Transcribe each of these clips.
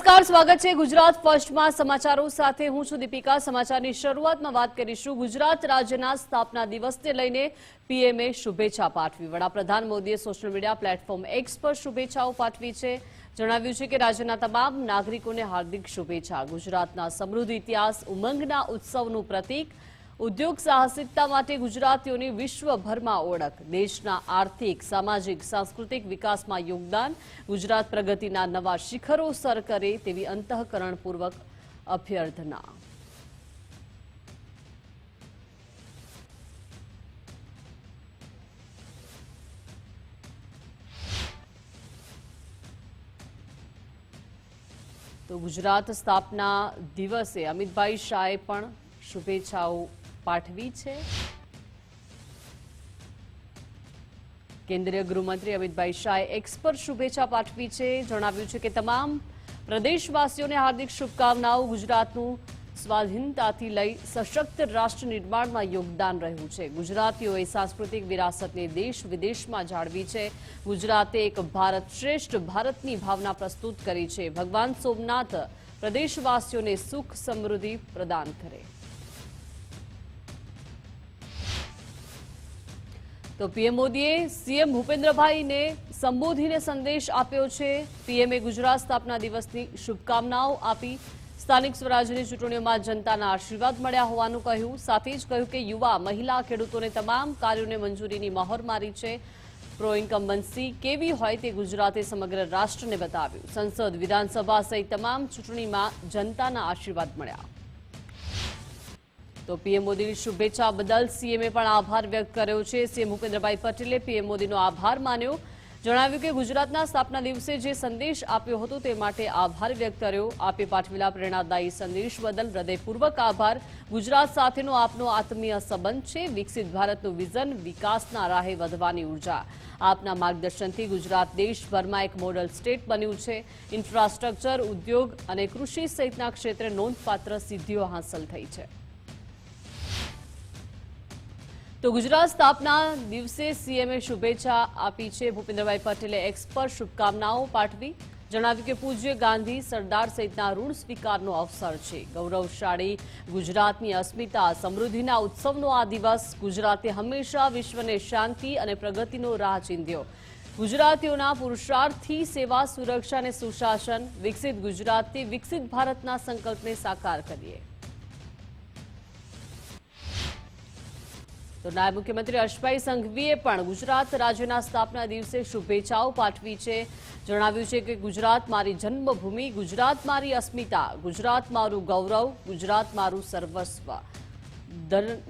નમસ્કાર, સ્વાગત છે ગુજરાત ફર્સ્ટમાં સમાચારો સાથે હું છું દીપિકા। સમાચારની શરૂઆતમાં વાત કરીશું ગુજરાત રાજ્યના સ્થાપના દિવસને લઈને પીએમએ શુભેચ્છા પાઠવી। વડાપ્રધાન મોદીએ સોશિયલ મીડિયા પ્લેટફોર્મ એક્સ પર શુભેચ્છાઓ પાઠવી છે। જણાવ્યું છે કે રાજ્યના તમામ નાગરિકોને હાર્દિક શુભેચ્છા। ગુજરાતના સમૃદ્ધ ઇતિહાસ, ઉમંગના ઉત્સવનું પ્રતીક, ઉદ્યોગ સાહસિકતા માટે ગુજરાતીઓની વિશ્વભરમાં ઓળખ, દેશના આર્થિક, સામાજિક, સાંસ્કૃતિક વિકાસમાં યોગદાન, ગુજરાત પ્રગતિના નવા શિખરો સર કરે તેવી અંતઃકરણપૂર્વક અભ્યર્થના। તો ગુજરાત સ્થાપના દિવસે અમિતભાઈ શાહે પણ શુભેચ્છાઓ પાઠવી છે। કેન્દ્રીય ગૃહમંત્રી અમિતભાઈ શાહે એક્સ પર શુભેચ્છા પાઠવી છે। જણાવ્યું છે કે તમામ પ્રદેશવાસીઓને હાર્દિક શુભકામનાઓ। ગુજરાતનું સ્વાધીનતાથી લઈ સશક્ત રાષ્ટ્ર નિર્માણમાં યોગદાન રહ્યું છે। ગુજરાતીઓએ સાંસ્કૃતિક વિરાસતને દેશ વિદેશમાં જાળવી છે। ગુજરાતે એક ભારત શ્રેષ્ઠ ભારતની ભાવના પ્રસ્તુત કરી છે। ભગવાન સોમનાથ પ્રદેશવાસીઓને સુખ સમૃદ્ધિ પ્રદાન કરે। તો પીએમ મોદીએ સીએમ ભૂપેન્દ્રભાઈને સંબોધીને સંદેશ આપ્યો છે। પીએમએ ગુજરાત સ્થાપના દિવસની શુભકામનાઓ આપી। સ્થાનિક સ્વરાજ્યની ચૂંટણીઓમાં જનતાના આશીર્વાદ મળ્યા હોવાનું કહ્યું। સાથે જ કહ્યું કે યુવા, મહિલા, ખેડૂતોને તમામ કાર્યોને મંજૂરીની મહોર મારી છે। પ્રો ઇન્કમ્બન્સી કેવી હોય તે ગુજરાતે સમગ્ર રાષ્ટ્રને બતાવ્યું। સંસદ, વિધાનસભા સહિત તમામ ચૂંટણીમાં જનતાના આશીર્વાદ મળ્યા। તો પીએમ મોદીની શુભેચ્છા બદલ સીએમએ પણ આભાર વ્યક્ત કર્યો છે। સીએમ ભૂપેન્દ્રભાઈ પટેલે પીએમ મોદીનો આભાર માન્યો। જણાવ્યું કે ગુજરાતના સ્થાપના દિવસે જે સંદેશ આપ્યો હતો તે માટે આભાર વ્યક્ત કર્યો। આપે પાઠવેલા પ્રેરણાદાયી સંદેશ બદલ હૃદયપૂર્વક આભાર। ગુજરાત સાથેનો આપનો આત્મીય સંબંધ છે। વિકસિત ભારતનું વિઝન, વિકાસના રાહે વધવાની ઉર્જા। આપના માર્ગદર્શનથી ગુજરાત દેશભરમાં એક મોડલ સ્ટેટ બન્યું છે। ઇન્ફ્રાસ્ટ્રક્ચર, ઉદ્યોગ અને કૃષિ સહિતના ક્ષેત્રે નોંધપાત્ર સિદ્ધિઓ હાંસલ થઈ છે। તો ગુજરાત સ્થાપના દિવસે સીએમએ શુભેચ્છા આપી છે। ભૂપેન્દ્રભાઈ પટેલે એક્સ પર શુભકામનાઓ પાઠવી। જણાવ્યું કે પૂજ્ય ગાંધી, સરદાર સહિતના ઋણ સ્વીકારનો અવસર છે। ગૌરવશાળી ગુજરાતની અસ્મિતા, સમૃદ્ધિના ઉત્સવનો આ દિવસ। ગુજરાતે હંમેશા વિશ્વને શાંતિ અને પ્રગતિનો રાહ ચીંધ્યો। ગુજરાતીઓના પુરુષાર્થથી સેવા, સુરક્ષા અને સુશાસન, વિકસિત ગુજરાતથી વિકસિત ભારતના સંકલ્પને સાકાર કરીએ। તો નાયબ મુખ્યમંત્રી હર્ષભાઈ સંઘવીએ પણ ગુજરાત રાજ્યના સ્થાપના દિવસે શુભેચ્છાઓ પાઠવી છે। જણાવ્યું છે કે ગુજરાત મારી જન્મભૂમિ, ગુજરાત મારી અસ્મિતા, ગુજરાત મારું ગૌરવ, ગુજરાત મારું સર્વસ્વ,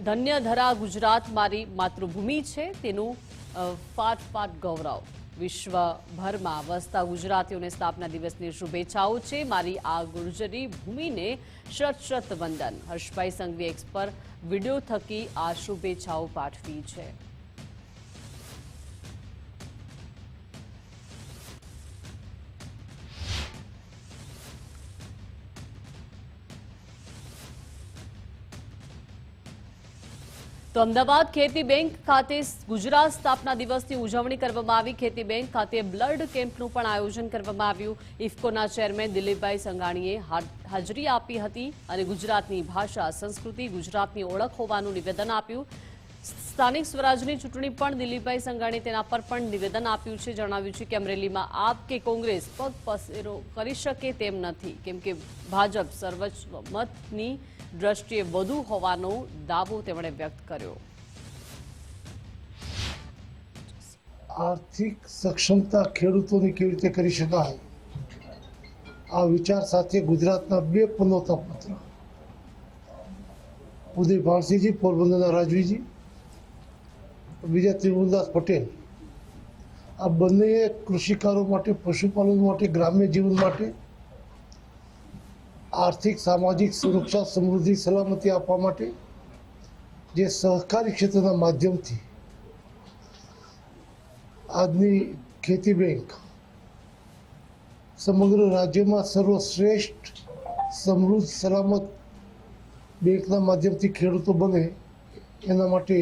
ધન્ય ધરા ગુજરાત મારી માતૃભૂમિ છે, તેનું ફાટ ફાટ ગૌરવ। વિશ્વભરમાં વસતા ગુજરાતીઓને સ્થાપના દિવસની શુભેચ્છાઓ છે। મારી આ ગુર્જરી ભૂમિને શત શત વંદન। હર્ષભાઈ સંઘવી એક્સ પર વિડીયો થકી આ શુભેચ્છાઓ પાઠવી છે। તો અમદાવાદ ખેતી બેંક ખાતે ગુજરાત સ્થાપના દિવસની ઉજવણી કરવામાં આવી। ખેતી બેંક ખાતે બ્લડ કેમ્પનું પણ આયોજન કરવામાં આવ્યું। ઇફકોના ચેરમેન દિલીપભાઈ સંઘાણીએ હાજરી આપી હતી અને ગુજરાતની ભાષા, સંસ્કૃતિ ગુજરાતની ઓળખ હોવાનું નિવેદન આપ્યું। સ્થાનિક સ્વરાજની ચૂંટણી પણ દિલીપભાઈ સંઘાણીએ તેના પર પણ નિવેદન આપ્યું છે। જણાવ્યું છે કે અમરેલીમાં આપ કે કોંગ્રેસ પગ પસેરો કરી શકે તેમ નથી, કેમ કે ભાજપ સર્વમતની દ્રષ્ટિએ વધુ હોવાનો દાવો તેમણે વ્યક્ત કર્યો। આર્થિક સક્ષમતા ખેડૂતોની કેવી રીતે કરી શકાય, આ વિચાર સાથે ગુજરાતના 2 પનોતા પુત્ર ઉદય ભાણસીજી, પોરબંદરના રાજવીજી, બીજા ત્રિભુવનદાસ પટેલ, આ બંનેએ કૃષિકારો માટે, પશુપાલન માટે, ગ્રામ્ય જીવન માટે આર્થિક, સામાજિક સુરક્ષા, સમૃદ્ધિ, સલામતી આપવા માટે જે સહકારી ક્ષેત્રના માધ્યમથી આજની ખેતી બેંક સમગ્ર રાજ્યમાં સર્વશ્રેષ્ઠ, સમૃદ્ધ, સલામત બેંકના માધ્યમથી ખેડૂતો બને એના માટે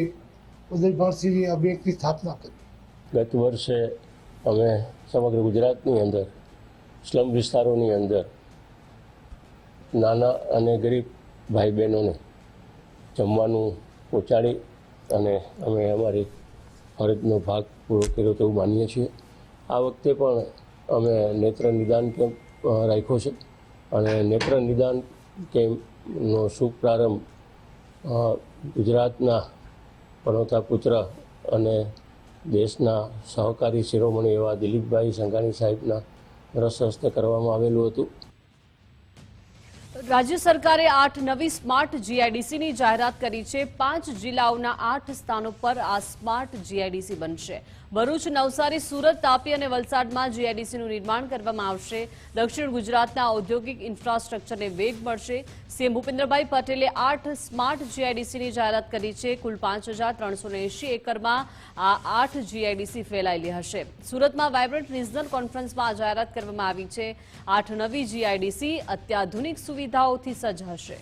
ઉદય ભાણસીજીએ આ બેંકની સ્થાપના કરી। ગત વર્ષે અમે સમગ્ર ગુજરાતની અંદર સ્લમ વિસ્તારોની અંદર નાના અને ગરીબ ભાઈ બહેનોને જમવાનું પહોંચાડી અને અમે અમારી ફરજનો ભાગ પૂરો કર્યો તેવું માનીએ છીએ. આ વખતે પણ અમે નેત્ર નિદાન કેમ્પ રાખ્યો છે અને નેત્ર નિદાન કેમ્પનો શુભ પ્રારંભ ગુજરાતના પનોતા પુત્ર અને દેશના સહકારી શિરોમણી એવા દિલીપભાઈ સંઘાણી સાહેબના રસ હસ્તે કરવામાં આવેલું હતું. રાજ્ય સરકારે 8 નવી સ્માર્ટ જીઆઈડીસીની જાહેરાત કરી છે. 5 જિલ્લાઓના 8 સ્થાનો પર આ સ્માર્ટ જીઆઈડીસી બનશે. ભરૂચ, નવસારી, સુરત, તાપી અને વલસાડમાં જીઆઈડીસીનું નિર્માણ કરવામાં આવશે. દક્ષિણ ગુજરાતના ઔદ્યોગિક ઇન્ફ્રાસ્ટ્રક્ચરને વેગ મળશે. સીએમ ભૂપેન્દ્રભાઈ પટેલે 8 સ્માર્ટ જીઆઈડીસીની જાહેરાત કરી છે. કુલ 5,380 એકરમાં આ 8 જીઆઈડીસી ફેલાયેલી હશે. સુરતમાં વાયબ્રન્ટ રિજનલ કોન્ફરન્સમાં આ જાહેરાત કરવામાં આવી છે. 8 નવી જીઆઈડીસી અત્યાધુનિક સુવિધાઓથી સજ્જ હશે.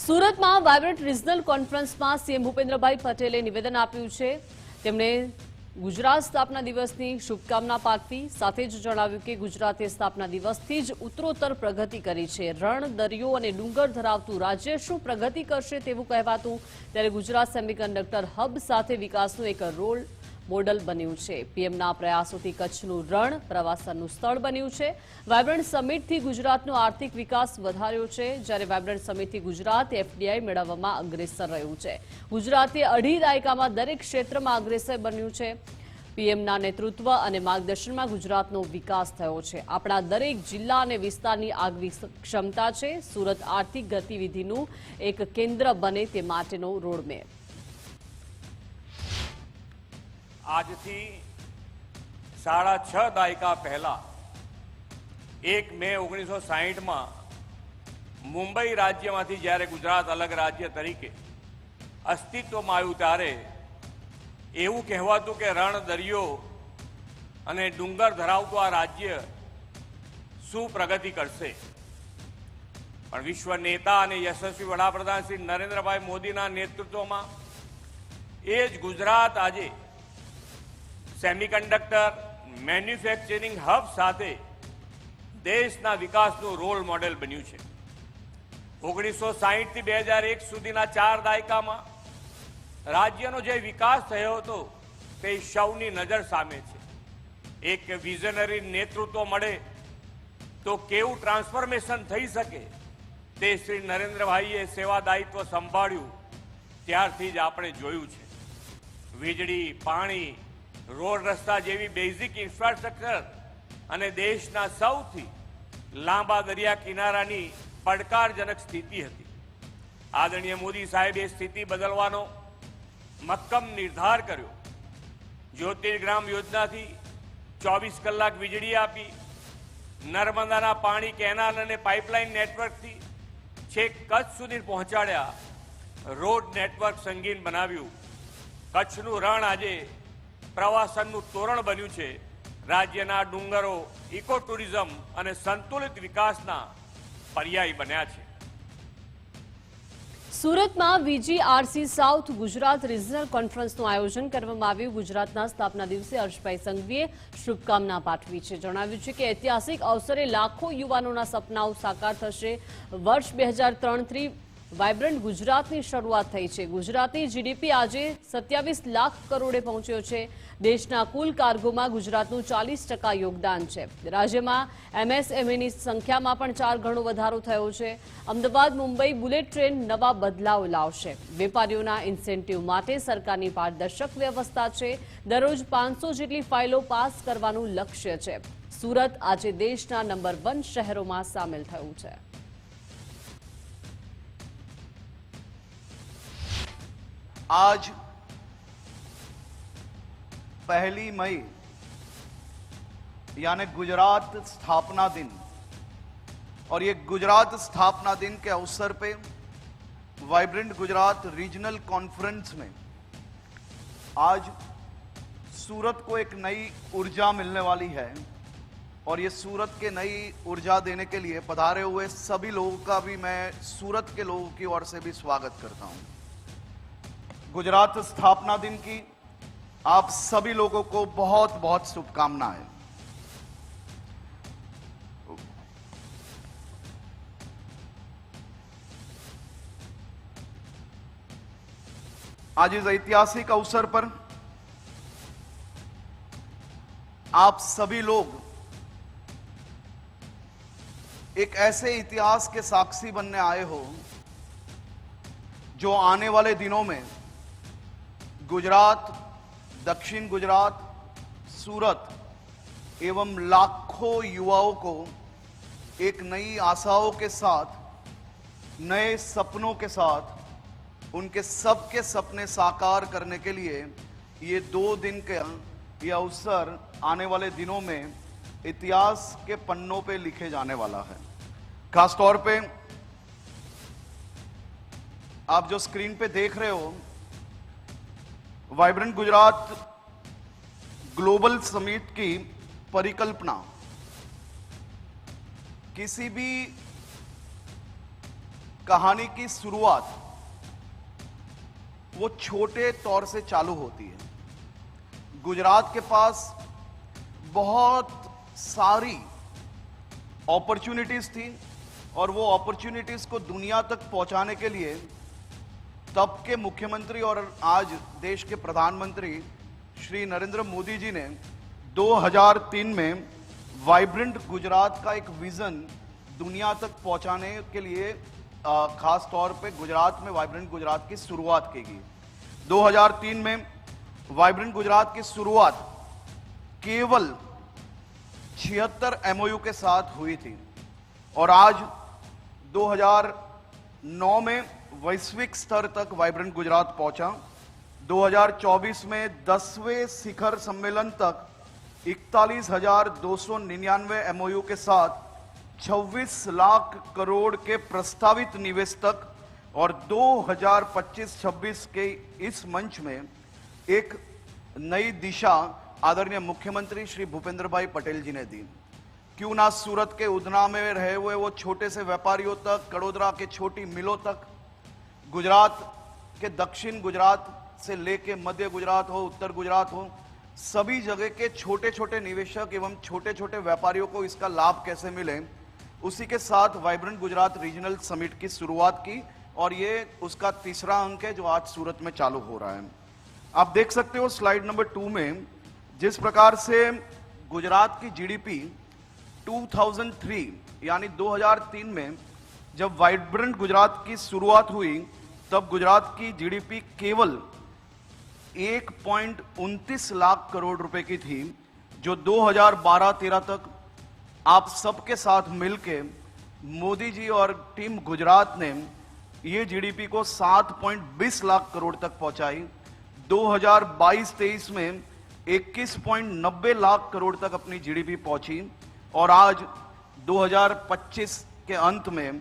સુરતમાં વાયબ્રન્ટ રિજનલ કોન્ફરન્સમાં સીએમ ભૂપેન્દ્રભાઈ પટેલે નિવેદન આપ્યું છે. તેમણે ગુજરાત સ્થાપના દિવસની શુભકામના પાઠવી. સાથે જ જણાવ્યું કે ગુજરાતે સ્થાપના દિવસથી જ ઉત્તરોત્તર પ્રગતિ કરી છે. રણ, દરિયો અને ડુંગર ધરાવતું રાજ્ય શું પ્રગતિ કરશે તેવું કહેવાતું, ત્યારે ગુજરાત સેમિકન્ડક્ટર હબ સાથે વિકાસનું એક રોલ મોડલ બન્યું છે. પીએમના પ્રયાસોથી કચ્છનું રણ પ્રવાસનનું સ્થળ બન્યું છે. વાયબ્રન્ટ સમિટથી ગુજરાતનો આર્થિક વિકાસ વધાર્યો છે. જ્યારે વાયબ્રન્ટ સમિટથી ગુજરાત એફડીઆઈ મેળવવામાં અગ્રેસર રહ્યું છે. ગુજરાતે 2.5 દાયકામાં દરેક ક્ષેત્રમાં અગ્રેસર બન્યું છે. પીએમના નેતૃત્વ અને માર્ગદર્શનમાં ગુજરાતનો વિકાસ થયો છે. આપણા દરેક જિલ્લા અને વિસ્તારની આગવી ક્ષમતા છે. સુરત આર્થિક ગતિવિધિનું એક કેન્દ્ર બને તે માટેનો રોડમેપ. આજથી 6.5 દાયકા પહેલા 1 મે 1960માં મુંબઈ રાજ્યમાંથી જ્યારે ગુજરાત અલગ રાજ્ય તરીકે અસ્તિત્વમાં આવ્યું ત્યારે એવું કહેવાતું કે રણ, દરિયો અને ડુંગર ધરાવતું આ રાજ્ય શું પ્રગતિ કરશે. પણ વિશ્વ નેતા અને યશસ્વી વડાપ્રધાન શ્રી નરેન્દ્રભાઈ મોદીના નેતૃત્વમાં એ જ ગુજરાત આજે સેમિકન્ડક્ટર મેન્યુફેક્ચરિંગ હબ સાથે દેશના વિકાસનું રોલ મોડેલ બન્યું છે. 1960 થી 2001 સુધીના 4 દાયકામાં રાજ્યનો જે વિકાસ થયો હતો તે સૌની નજર સામે છે. એક વિઝનરી નેતૃત્વ મળે તો કેવું ટ્રાન્સફોર્મેશન થઈ શકે તે શ્રી નરેન્દ્રભાઈએ સેવા દાયિત્વ સંભાળ્યું ત્યારથી જ આપણે જોયું છે. વીજળી, પાણી, રોડ રસ્તા જેવી બેઝિક ઇન્ફ્રાસ્ટ્રક્ચર અને દેશના સૌથી લાંબા દરિયા કિનારાની પડકારજનક સ્થિતિ હતી. આદરણીય મોદી સાહેબે સ્થિતિ બદલવાનો મક્કમ નિર્ધાર કર્યો. જ્યોતિર્ગ્રામ યોજનાથી 24 કલાક વીજળી આપી, નર્મદાના પાણી કેનાલ અને પાઇપલાઇન નેટવર્કથી છેક કચ્છ સુધી પહોંચાડ્યા. રોડ નેટવર્ક સંગીન બનાવ્યું. કચ્છનું રણ આજે પ્રવાસનનું તોરણ બન્યું છે. રાજ્યના ડુંગરો ઇકો ટુરિઝમ અને સંતુલિત વિકાસના પર્યાય બન્યા છે. સુરતમાં વીજીઆરસી સાઉથ ગુજરાત રિજનલ કોન્ફરન્સનું આયોજન કરવામાં આવ્યું. ગુજરાતના સ્થાપના દિવસે હર્ષભાઈ સંઘવીએ શુભકામના પાઠવી છે. જણાવ્યું છે કે ઐતિહાસિક અવસરે લાખો યુવાનોના સપનાઓ સાકાર થશે. વર્ષ 2003થી વાયબ્રન્ટ ગુજરાતની શરૂઆત થઈ છે. ગુજરાતની જીડીપી આજે 27 લાખ કરોડે પહોંચ્યો છે. દેશના કુલ કાર્ગોમાં ગુજરાતનું 40% યોગદાન છે. રાજ્યમાં એમએસએમઈની સંખ્યામાં પણ 4 ગણો વધારો થયો છે. અમદાવાદ મુંબઈ બુલેટ ટ્રેન નવા બદલાવ લાવશે. વેપારીઓના ઇન્સેન્ટિવ માટે સરકારની પારદર્શક વ્યવસ્થા છે. દરરોજ 500 જેટલી ફાઇલો પાસ કરવાનું લક્ષ્ય છે. સુરત આજે દેશના નંબર 1 શહેરોમાં સામેલ થયું છે. आज 1 मई यानी गुजरात स्थापना दिन, और ये गुजरात स्थापना दिन के अवसर पे वाइब्रेंट गुजरात रीजनल कॉन्फ्रेंस में आज सूरत को एक नई ऊर्जा मिलने वाली है. और ये सूरत के नई ऊर्जा देने के लिए पधारे हुए सभी लोगों का भी मैं सूरत के लोगों की ओर से भी स्वागत करता हूं. गुजरात स्थापना दिन की आप सभी लोगों को बहुत बहुत शुभकामनाएं. आज इस ऐतिहासिक अवसर पर आप सभी लोग एक ऐसे इतिहास के साक्षी बनने आए हो जो आने वाले दिनों में गुजरात, दक्षिण गुजरात, सूरत एवं लाखों युवाओं को एक नई आशाओं के साथ, नए सपनों के साथ, उनके सबके सपने साकार करने के लिए ये 2 दिन का ये अवसर आने वाले दिनों में इतिहास के पन्नों पे लिखे जाने वाला है। खास तौर पे आप जो स्क्रीन पे देख रहे हो, वाइब्रेंट गुजरात ग्लोबल समिट की परिकल्पना किसी भी कहानी की शुरुआत वो छोटे तौर से चालू होती है। गुजरात के पास बहुत सारी अपॉर्चुनिटीज थी और वो अपॉर्चुनिटीज को दुनिया तक पहुंचाने के लिए तब के मुख्यमंत्री और आज देश के प्रधानमंत्री श्री नरेंद्र मोदी जी ने 2003 में वाइब्रेंट गुजरात का एक विजन दुनिया तक पहुंचाने के लिए खास तौर पे गुजरात में वाइब्रेंट गुजरात की शुरुआत की गई। 2003 में वाइब्रेंट गुजरात की शुरुआत केवल 76 MOU के साथ हुई थी और आज 2009 में वैश्विक स्तर तक वाइब्रेंट गुजरात पहुंचा। 2024 में 10वें शिखर सम्मेलन तक 41,299 MOU के साथ 26 लाख करोड़ के प्रस्तावित निवेश तक और 2025-26 के इस मंच में एक नई दिशा आदरणीय मुख्यमंत्री श्री भूपेंद्र भाई पटेल जी ने दी। क्यों ना सूरत के उधना में रहे हुए वो छोटे से व्यापारियों तक, कड़ोदरा के छोटी मिलों तक, गुजरात के दक्षिण गुजरात से लेके मध्य गुजरात हो, उत्तर गुजरात हो, सभी जगह के छोटे छोटे निवेशक एवं छोटे छोटे व्यापारियों को इसका लाभ कैसे मिले, उसी के साथ वाइब्रेंट गुजरात रीजनल समिट की शुरुआत की और ये उसका तीसरा अंक है जो आज सूरत में चालू हो रहा है। आप देख सकते हो स्लाइड नंबर 2 में जिस प्रकार से गुजरात की जीडीपी 2003 यानी 2003 में जब वाइब्रेंट गुजरात की शुरुआत हुई तब गुजरात की जीडीपी केवल 1.29 लाख करोड़ रुपए की थी, जो 2012-13 तक आप सबके साथ मिलके मोदी जी और टीम गुजरात ने ये जीडीपी को 7.20 लाख करोड़ तक पहुंचाई। 2022-23 में 21.90 लाख करोड़ तक अपनी जीडीपी पहुंची और आज 2025 के अंत में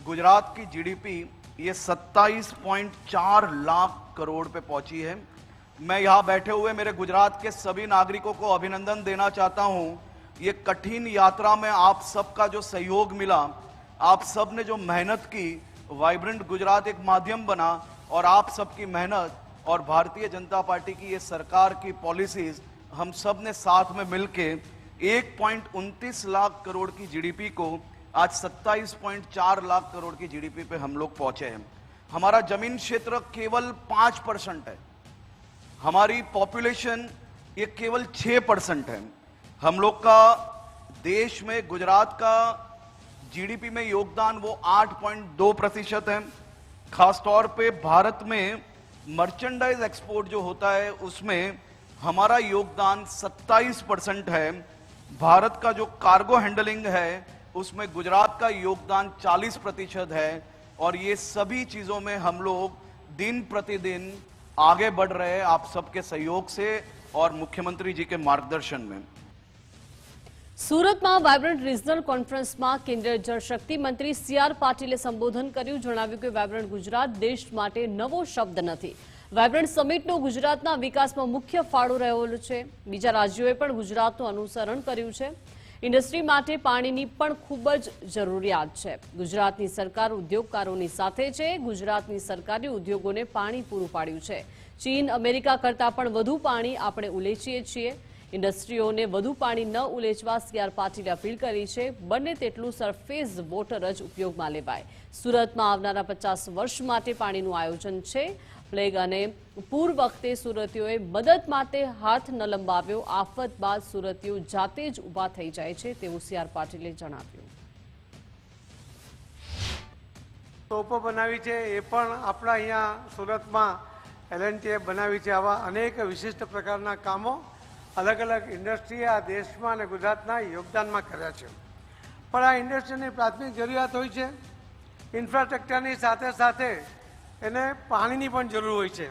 गुजरात की जीडीपी ये 27.4 लाख करोड़ पे पहुंची है। मैं यहां बैठे हुए मेरे गुजरात के सभी नागरिकों को अभिनंदन देना चाहता हूं। ये कठिन यात्रा में आप सबका जो सहयोग मिला, आप सब ने जो मेहनत की, वाइब्रेंट गुजरात एक माध्यम बना और आप सबकी मेहनत और भारतीय जनता पार्टी की ये सरकार की पॉलिसीज हम सब ने साथ में मिलके 1.29 लाख करोड़ की जीडीपी को आज 27.4 लाख करोड़ की जीडीपी पे हम लोग पहुंचे हैं। हमारा जमीन क्षेत्र केवल 5% है, हमारी पॉपुलेशन ये केवल 6% है। हम लोग का देश में गुजरात का जीडीपी में योगदान वो 8.2% है। खास तौर पे भारत में मर्चेंडाइज एक्सपोर्ट जो होता है उसमें हमारा योगदान 27% है। भारत का जो कार्गो हैंडलिंग है उसमें गुजरात का योगदान 40% है और ये सभी चीजों में हम लोग दिन प्रतिदिन आगे बढ़ रहे हैं आप सबके सहयोग से और मुख्यमंत्री जी के मार्गदर्शन में। સુરતમાં વાઇબ્રન્ટ રિજનલ કોન્ફરન્સમાં કેન્દ્રીય જળશક્તિ મંત્રી CR પાટીલે સંબોધન કર્યું. જણાવ્યું કે વાઇબ્રન્ટ ગુજરાત દેશ માટે નવો શબ્દ નથી. વાઇબ્રન્ટ સમિટનો ગુજરાતના વિકાસમાં મુખ્ય ફાળો રહ્યો છે. બીજા રાજ્યોએ પણ ગુજરાતનું અનુસરણ કર્યું છે. ઇન્ડસ્ટ્રી માટે પાણીની પણ ખૂબ જ જરૂરિયાત છે. ગુજરાતની સરકાર ઉદ્યોગકારોની સાથે છે. ગુજરાતની સરકારે ઉદ્યોગોને પાણી પૂરું પાડ્યું છે. ચીન, અમેરિકા કરતાં પણ વધુ પાણી આપણે ઉલેચીએ છીએ. ઇન્ડસ્ટ્રીઓને વધુ પાણી ન ઉલેચવા CR પાટીલે અપીલ કરી છે. બને તેટલું સરફેસ વોટર જ ઉપયોગમાં લેવાય. સુરતમાં આવનારા 50 વર્ષ માટે પાણીનું આયોજન છે. પ્લેગ અને પૂર વખતે સુરતીઓએ મદદ માટે હાથ ન લંબાવ્યો. આફત બાદ સુરતીઓ જાતે જ ઊભા થઈ જાય છે તેવું CR પાટીલે જણાવ્યું. તોપો બનાવી છે એ પણ આપણા અહીંયા સુરતમાં L&T બનાવી છે. આવા અનેક વિશિષ્ટ પ્રકારના કામો અલગ અલગ ઇન્ડસ્ટ્રીએ આ દેશમાં અને ગુજરાતના યોગદાનમાં કર્યા છે. પણ આ ઇન્ડસ્ટ્રીની પ્રાથમિક જરૂરિયાત હોય છે ઇન્ફ્રાસ્ટ્રક્ચરની સાથે સાથે એને પાણીની પણ જરૂર હોય છે.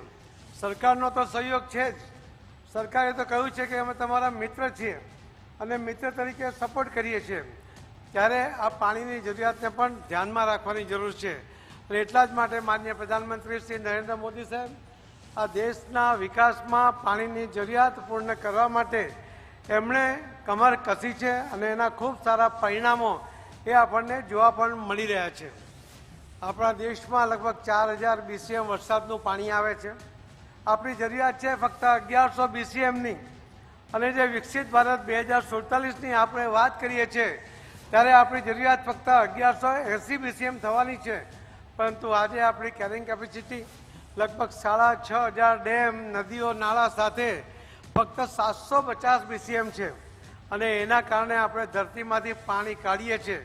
સરકારનો તો સહયોગ છે જ. સરકારે તો કહ્યું છે કે અમે તમારા મિત્ર છીએ અને મિત્ર તરીકે સપોર્ટ કરીએ છીએ. ત્યારે આ પાણીની જરૂરિયાતને પણ ધ્યાનમાં રાખવાની જરૂર છે. અને એટલા જ માટે માનનીય પ્રધાનમંત્રી શ્રી નરેન્દ્ર મોદી સાહેબ આ દેશના વિકાસમાં પાણીની જરૂરિયાત પૂર્ણ કરવા માટે એમણે કમર કસી છે અને એના ખૂબ સારા પરિણામો એ આપણને જોવા પણ મળી રહ્યા છે. આપણા દેશમાં લગભગ 4000 BCM વરસાદનું પાણી આવે છે. આપણી જરૂરિયાત છે ફક્ત 1100 BCMની. અને જે વિકસિત ભારત 2047ની આપણે વાત કરીએ છીએ ત્યારે આપણી જરૂરિયાત ફક્ત 1180 BCM થવાની છે. પરંતુ આજે આપણી કેરિંગ કેપેસિટી લગભગ 6500 ડેમ નદીઓ નાળા સાથે ફક્ત 750 BCM છે. અને એના કારણે આપણે ધરતીમાંથી પાણી કાઢીએ છીએ.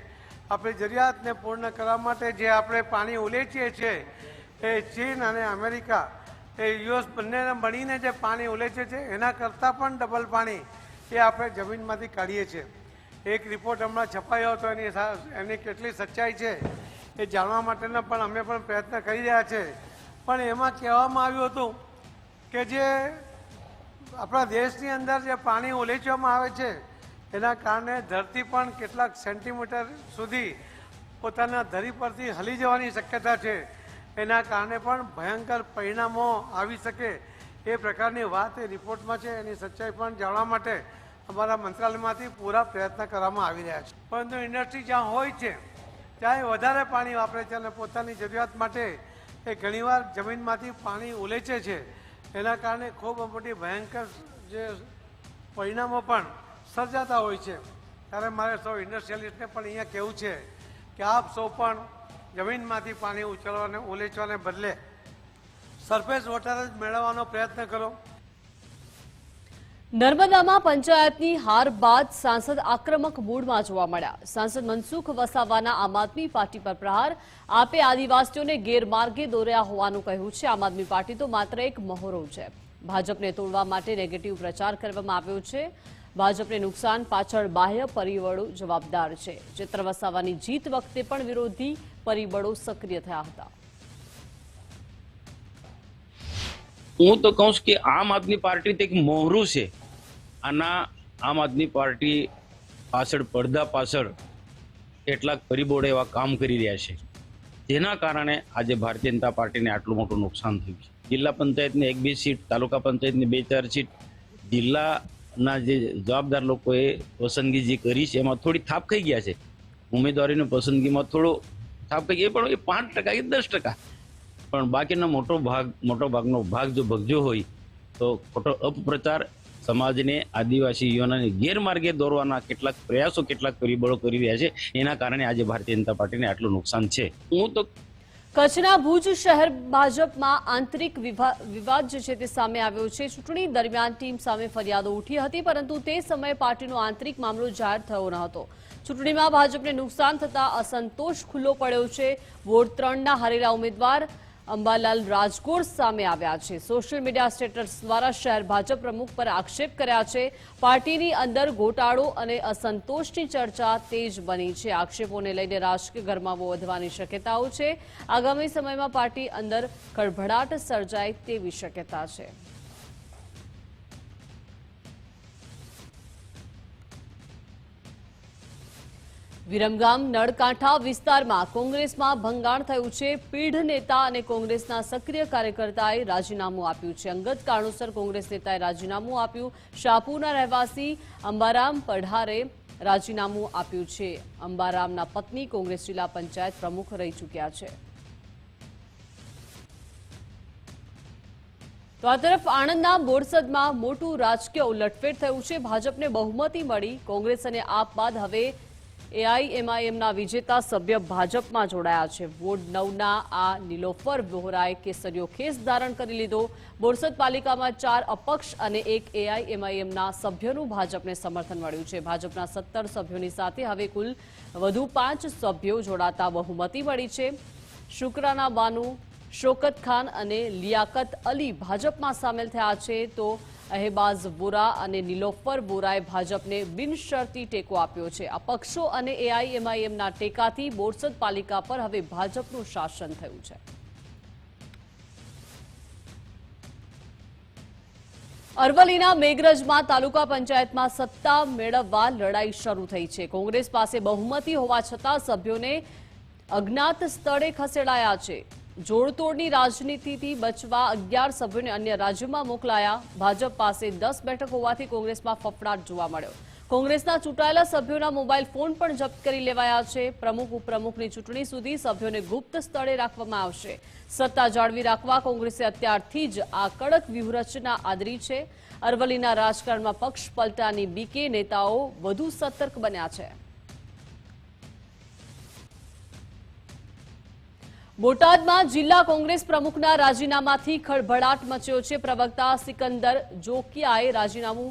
આપણી જરૂરિયાતને પૂર્ણ કરવા માટે જે આપણે પાણી ઉલેચીએ છીએ એ ચીન અને અમેરિકા US બંનેને મળીને જે પાણી ઉલેચે છે એના કરતાં પણ ડબલ પાણી એ આપણે જમીનમાંથી કાઢીએ છીએ. એક રિપોર્ટ હમણાં છપાયો હતો એની કેટલી સચ્ચાઈ છે એ જાણવા માટેના પણ અમે પણ પ્રયત્ન કરી રહ્યા છે. પણ એમાં કહેવામાં આવ્યું હતું કે જે આપણા દેશની અંદર જે પાણી ઉલેચવામાં આવે છે એના કારણે ધરતી પણ કેટલાક સેન્ટીમીટર સુધી પોતાના ધરી પરથી હલી જવાની શક્યતા છે. એના કારણે પણ ભયંકર પરિણામો આવી શકે એ પ્રકારની વાત એ રિપોર્ટમાં છે. એની સચ્ચાઈ પણ જાણવા માટે અમારા મંત્રાલયમાંથી પૂરા પ્રયત્ન કરવામાં આવી રહ્યા છે. પરંતુ ઇન્ડસ્ટ્રી જ્યાં હોય છે ત્યાં વધારે પાણી વાપરે છે અને પોતાની જરૂરિયાત માટે એ ઘણીવાર જમીનમાંથી પાણી ઉલેચે છે. એના કારણે ખૂબ મોટી ભયંકર જે પરિણામો પણ સર્જાતા હોય છે. ત્યારે મારે સૌ ઇન્ડસ્ટ્રીયલિસ્ટને પણ અહીંયા કહેવું છે કે આપ સૌ પણ જમીનમાંથી પાણી ઉછળવાને ઉલેચવાને બદલે સરફેસ વોટર જ મેળવવાનો પ્રયત્ન કરો. નર્મદામાં પંચાયતની હાર બાદ સાંસદ આક્રમક મૂડમાં જોવા મળ્યા. સાંસદ મનસુખ વસાવાના આમ આદમી પાર્ટી પર પ્રહાર. આપે આદિવાસીઓને ગેરમાર્ગે દોર્યા હોવાનું કહ્યું છે. આમ આદમી પાર્ટી તો માત્ર એક મહોરો છે. ભાજપને તોડવા માટે નેગેટિવ પ્રચાર કરવામાં આવ્યો છે. ભાજપને નુકસાન પાછળ બાહ્ય પરિબળો જવાબદાર છે. ચિત્ર વસાવાની જીત વખતે પણ વિરોધી પરિબળો સક્રિય થયા હતા. હું તો કહું છું કે આમ આદમી પાર્ટી તો એક મોહરું છે. આના આમ આદમી પાર્ટી પાછળ પડદા પાછળ કેટલાક પરિબળો એવા કામ કરી રહ્યા છે જેના કારણે આજે ભારતીય જનતા પાર્ટીને આટલું મોટું નુકસાન થયું છે. જિલ્લા પંચાયતની 1-2 સીટ, તાલુકા પંચાયતની 2-4 સીટ, જિલ્લાના જે જવાબદાર લોકોએ પસંદગી જે કરી છે એમાં થોડી થાપ ખાઈ ગયા છે. ઉમેદવારીની પસંદગીમાં થોડો થાપ ખાઈ ગયા, પણ એ 5% કે 10%. પણ બાકીનો મોટો ભાગનો ભાગ જો ભગજો હોય તો ખોટો અપપ્રચાર સમાજને આદિવાસી યુવાનોને ગેરમાર્ગે દોરવાના કેટલાક પ્રયાસો કેટલાક પરિબળો કરી રહ્યા છે. એના કારણે આજે ભારતીય જનતા પાર્ટીને આટલું નુકસાન છે. હું તો કચ્છના ભુજ શહેર ભાજપમાં આંતરિક વિવાદ જે છે તે સામે આવ્યો છે. ચૂંટણી દરમિયાન ટીમ સામે ફરિયાદો ઉઠી હતી પરંતુ તે સમયે પાર્ટીનો આંતરિક મામલો જાહેર થયો ન હતો. ચૂંટણીમાં ભાજપને નુકસાન થતા અસંતોષ ખુલ્લો પડ્યો છે. વોર્ડ 3ના હારેલા ઉમેદવાર અંબાલાલ રાજગોર સામે આવ્યા છે. સોશિયલ મીડિયા સ્ટેટસ દ્વારા શહેર ભાજપ પ્રમુખ પર આક્ષેપ કર્યા છે. પાર્ટીની અંદર ગોટાળો અને અસંતોષની ચર્ચા તેજ બની છે. આક્ષેપોને લઈને રાજકીય ગરમાવો વધવાની શક્યતાઓ છે. આગામી સમયમાં પાર્ટી અંદર ખળભળાટ સર્જાય તેવી શક્યતા છે. વિરમગામ નળકાંઠા વિસ્તારમાં કોંગ્રેસમાં ભંગાણ થયું છે. પીઢ નેતા અને કોંગ્રેસના સક્રિય કાર્યકર્તાએ રાજીનામું આપ્યું છે. અંગત કારણોસર કોંગ્રેસ નેતાએ રાજીનામું આપ્યું. શાહપુરના રહેવાસી અંબારામ પઢારે રાજીનામું આપ્યું છે. અંબારામના પત્ની કોંગ્રેસ જિલ્લા પંચાયત પ્રમુખ રહી ચૂક્યા છે. તો આ તરફ આણંદના બોરસદમાં મોટું રાજકીય ઉલટફેર થયું છે. ભાજપને બહુમતી મળી. કોંગ્રેસ અને આપ બાદ હવે એઆઈએમઆઈએમના વિજેતા સભ્ય ભાજપમાં જોડાયા છે. વોર્ડ 9ના આ નિલોફર વોહરાએ કેસરીયો ખેસ ધારણ કરી લીધો. બોરસદ પાલિકામાં 4 અપક્ષ અને 1 એઆઈએમઆઈએમના સભ્યોનું ભાજપને સમર્થન મળ્યું છે. ભાજપના 17 સભ્યોની સાથે હવે કુલ વધુ 5 સભ્યો જોડાતા બહુમતી મળી છે. શુક્રાના બાનુ, શોકત ખાન અને લિયાકત અલી ભાજપમાં સામેલ થયા છે, તો અહેબાઝ વોરા અને નિલોફર વોરાએ ભાજપને બિનશરતી ટેકો આપ્યો છે. અપક્ષો અને એઆઈએમઆઈએમના ટેકાથી બોરસદ પાલિકા પર હવે ભાજપનું શાસન થયું છે. અરવલ્લીના મેઘરજમાં તાલુકા પંચાયતમાં સત્તા મેળવવા લડાઈ શરૂ થઈ છે. કોંગ્રેસ પાસે બહુમતી હોવા છતાં સભ્યોને અજ્ઞાત સ્થળે ખસેડાયા છે. જોડતોડની રાજનીતિથી બચવા 11 સભ્યોને અન્ય રાજ્યોમાં મોકલાયા. ભાજપ પાસે 10 બેઠક હોવાથી કોંગ્રેસમાં ફફડાટ જોવા મળ્યો. કોંગ્રેસના ચૂંટાયેલા સભ્યોના મોબાઈલ ફોન પણ જપ્ત કરી લેવાયા છે. પ્રમુખ ઉપપ્રમુખની ચૂંટણી સુધી સભ્યોને ગુપ્ત સ્થળે રાખવામાં આવશે. સત્તા જાળવી રાખવા કોંગ્રેસે અત્યારથી જ આ કડક વ્યૂહરચના આદરી છે. અરવલ્લીના રાજકારણમાં પક્ષ પલટાની બીકે નેતાઓ વધુ સતર્ક બન્યા છે. બોટાદમાં જિલ્લા કોંગ્રેસ પ્રમુખના રાજીનામાથી ખળભળાટ મચ્યો છે. પ્રવક્તા સિકંદર જોકિયાએ રાજીનામું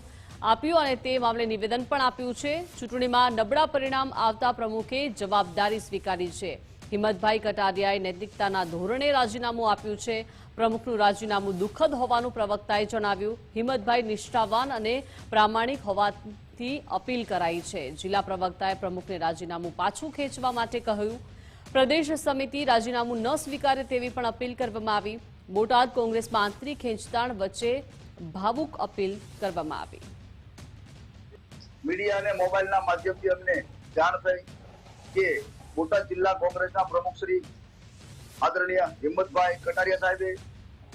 આપ્યું અને તે મામલે નિવેદન પણ આપ્યું છે. ચૂંટણીમાં નબળા પરિણામ આવતા પ્રમુખે જવાબદારી સ્વીકારી છે. હિંમતભાઈ કટારિયાએ નૈતિકતાના ધોરણે રાજીનામું આપ્યું છે. પ્રમુખનું રાજીનામું દુઃખદ હોવાનું પ્રવક્તાએ જણાવ્યું. હિંમતભાઈ નિષ્ઠાવાન અને પ્રામાણિક હોવાથી અપીલ કરાઈ છે. જિલ્લા પ્રવક્તાએ પ્રમુખને રાજીનામું પાછું ખેંચવા માટે કહ્યું. પ્રદેશ સમિતિ રાજીનામું ન સ્વીકારે તેવી પણ અપીલ કરવામાં આવી. બોટાદ કોંગ્રેસમાં આંતરિક ખેંચતાણ વચ્ચે ભાવુક અપીલ કરવામાં આવી. મીડિયા અને મોબાઈલના માધ્યમથી અમને જાણ થઈ કે બોટાદ જિલ્લા કોંગ્રેસના પ્રમુખ શ્રી આદરણીય હિંમતભાઈ કટારિયા સાહેબે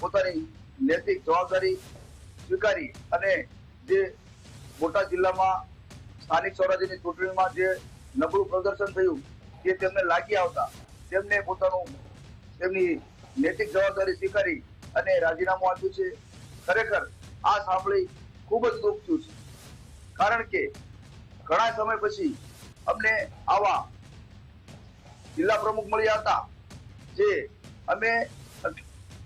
પોતાની નૈતિક જવાબદારી સ્વીકારી અને જે બોટાદ જિલ્લામાં સ્થાનિક સ્વરાજ્યની ચૂંટણીમાં જે નબળું પ્રદર્શન થયું જે તેમને લાગી આવતા તેમને તેમની નૈતિક જવાબદારી સ્વીકારી અને રાજીનામું આપ્યું છે. ખરેખર આ સાંભળી ખૂબ જ દુઃખ થયું છે. કારણ કે ઘણા સમય પછી અમને આવા જિલ્લા પ્રમુખ મળ્યા હતા જે અમે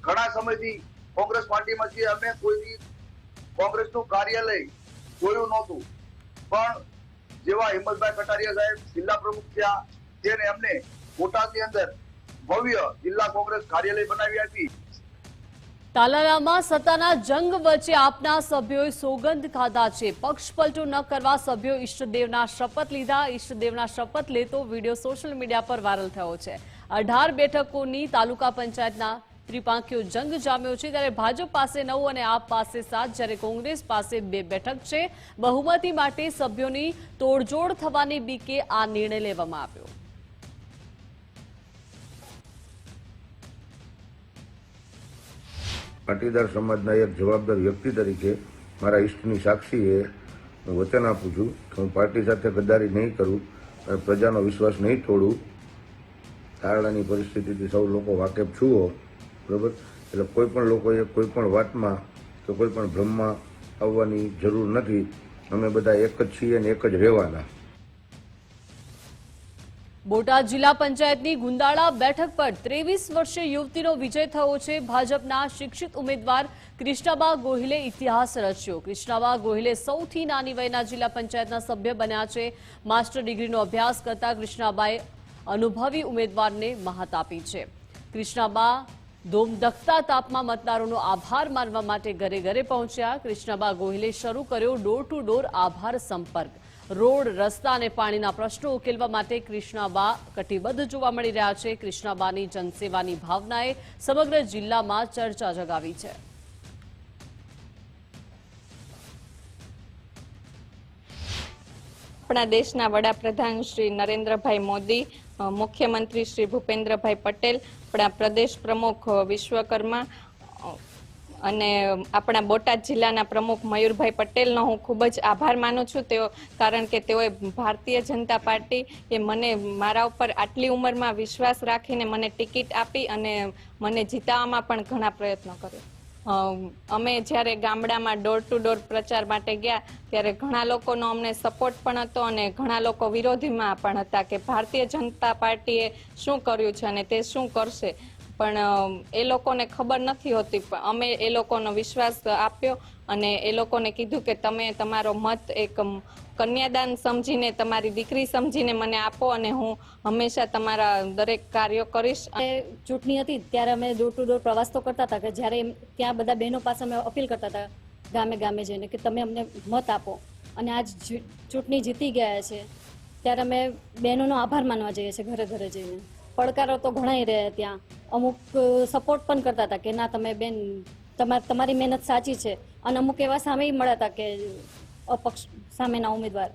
ઘણા સમયથી કોંગ્રેસ પાર્ટીમાં છીએ. અમે કોઈ કોંગ્રેસનું કાર્યાલય જોયું નહોતું, પણ જેવા હિંમતભાઈ કટારિયા સાહેબ જિલ્લા પ્રમુખ થયા તેને અમને બોટાદની અંદર ભવ્ય જિલ્લા કોંગ્રેસ કાર્યાલય બનાવી આપી. તાલાલામાં સત્તાના જંગ વચ્ચે આપના સભ્યોએ સોગંદ ખાધા છે. પક્ષ પલટો ન કરવા સભ્યો ઈષ્ટદેવના શપથ લીધા. ઈષ્ટદેવના શપથ લેતો વિડીયો સોશિયલ મીડિયા પર વાયરલ થયો છે. 18 બેઠકોની તાલુકા પંચાયતના ત્રિપાંખીયો જંગ જામ્યો છે. ત્યારે ભાજપ પાસે 9 અને આપ પાસે 7, જ્યારે કોંગ્રેસ પાસે 2 બેઠક છે. બહુમતી માટે સભ્યોની તોડજોડ થવાની બીકે આ નિર્ણય લેવામાં આવ્યો. પાટીદાર સમાજના એક જવાબદાર વ્યક્તિ તરીકે મારા ઈષ્ટની સાક્ષીએ હું વચન આપું છું કે હું પાર્ટી સાથે ગદ્દારી નહીં કરું અને પ્રજાનો વિશ્વાસ નહીં તોડું. તારડાની પરિસ્થિતિથી સૌ લોકો વાકેફ છુઓ, બરાબર? એટલે કોઈ પણ લોકોએ કોઈ પણ વાતમાં કે કોઈ પણ ભ્રમમાં આવવાની જરૂર નથી. અમે બધા એક જ છીએ અને એક જ રહેવાના. બોટાદ જિલ્લા પંચાયતની ગુંદાળા બેઠક પર 23 વર્ષીય યુવતીનો વિજય થયો છે. ભાજપના શિક્ષિત ઉમેદવાર કૃષ્ણાબા ગોહિલે ઇતિહાસ રચ્યો. કૃષ્ણાબા ગોહિલે સૌથી નાની વયના જિલ્લા પંચાયતના સભ્ય બન્યા છે. માસ્ટર ડિગ્રીનો અભ્યાસ કરતા કૃષ્ણાબાએ અનુભવી ઉમેદવારને મહાત આપી છે. કૃષ્ણાબા ધોમધખતા તાપમાં મતદારોનો આભાર માનવા માટે ઘરે ઘરે પહોંચ્યા. કૃષ્ણાબા ગોહિલે શરૂ કર્યો ડોર ટુ ડોર આભાર સંપર્ક. રોડ, રસ્તા અને પાણીના પ્રશ્નો ઉકેલવા માટે કૃષ્ણાબા કટિબદ્ધ જોવા મળી રહ્યા છે. કૃષ્ણાબાની જનસેવાની ભાવનાએ સમગ્ર જિલ્લામાં ચર્ચા જગાવી છે. આપણા દેશના વડાપ્રધાન શ્રી નરેન્દ્રભાઈ મોદી, મુખ્યમંત્રી શ્રી ભૂપેન્દ્રભાઈ પટેલ, આપણા પ્રદેશ પ્રમુખ વિશ્વકર્મા અને આપણા બોટાદ જિલ્લાના પ્રમુખ મયુરભાઈ પટેલનો હું ખૂબ જ આભાર માનું છું. કારણ કે તેઓએ ભારતીય જનતા પાર્ટી એ મને મારા ઉપર આટલી ઉંમરમાં વિશ્વાસ રાખીને મને ટિકિટ આપી અને મને જીતાવવામાં પણ ઘણા પ્રયત્નો કર્યા. અમે જ્યારે ગામડામાં ડોર ટુ ડોર પ્રચાર માટે ગયા ત્યારે ઘણા લોકોનો અમને સપોર્ટ પણ હતો અને ઘણા લોકો વિરોધીમાં પણ હતા કે ભારતીય જનતા પાર્ટીએ શું કર્યું છે અને તે શું કરશે, પણ એ લોકોને ખબર નથી હોતી. પણ અમે એ લોકોનો વિશ્વાસ આપ્યો અને એ લોકોને કીધું કે તમે તમારો મત એક કન્યાદાન સમજીને, તમારી દીકરી સમજીને મને આપો અને હું હંમેશા તમારા દરેક કાર્યો કરીશ. ચૂંટણી હતી ત્યારે અમે ડોર ટુ ડોર પ્રવાસ તો કરતા હતા કે જ્યારે ત્યાં બધા બહેનો પાસે અમે અપીલ કરતા હતા ગામે ગામે જઈને કે તમે અમને મત આપો, અને આજ ચૂંટણી જીતી ગયા છે ત્યારે અમે બહેનોનો આભાર માનવા જઈએ છીએ ઘરે ઘરે જઈને. પડકારો તો ઘણાય રહ્યા, ત્યાં અમુક સપોર્ટ પણ કરતા હતા કે ના તમે બેન તમારી મહેનત સાચી છે, અને અમુક એવા સામે મળ્યા હતા કે અપક્ષ સામેના ઉમેદવાર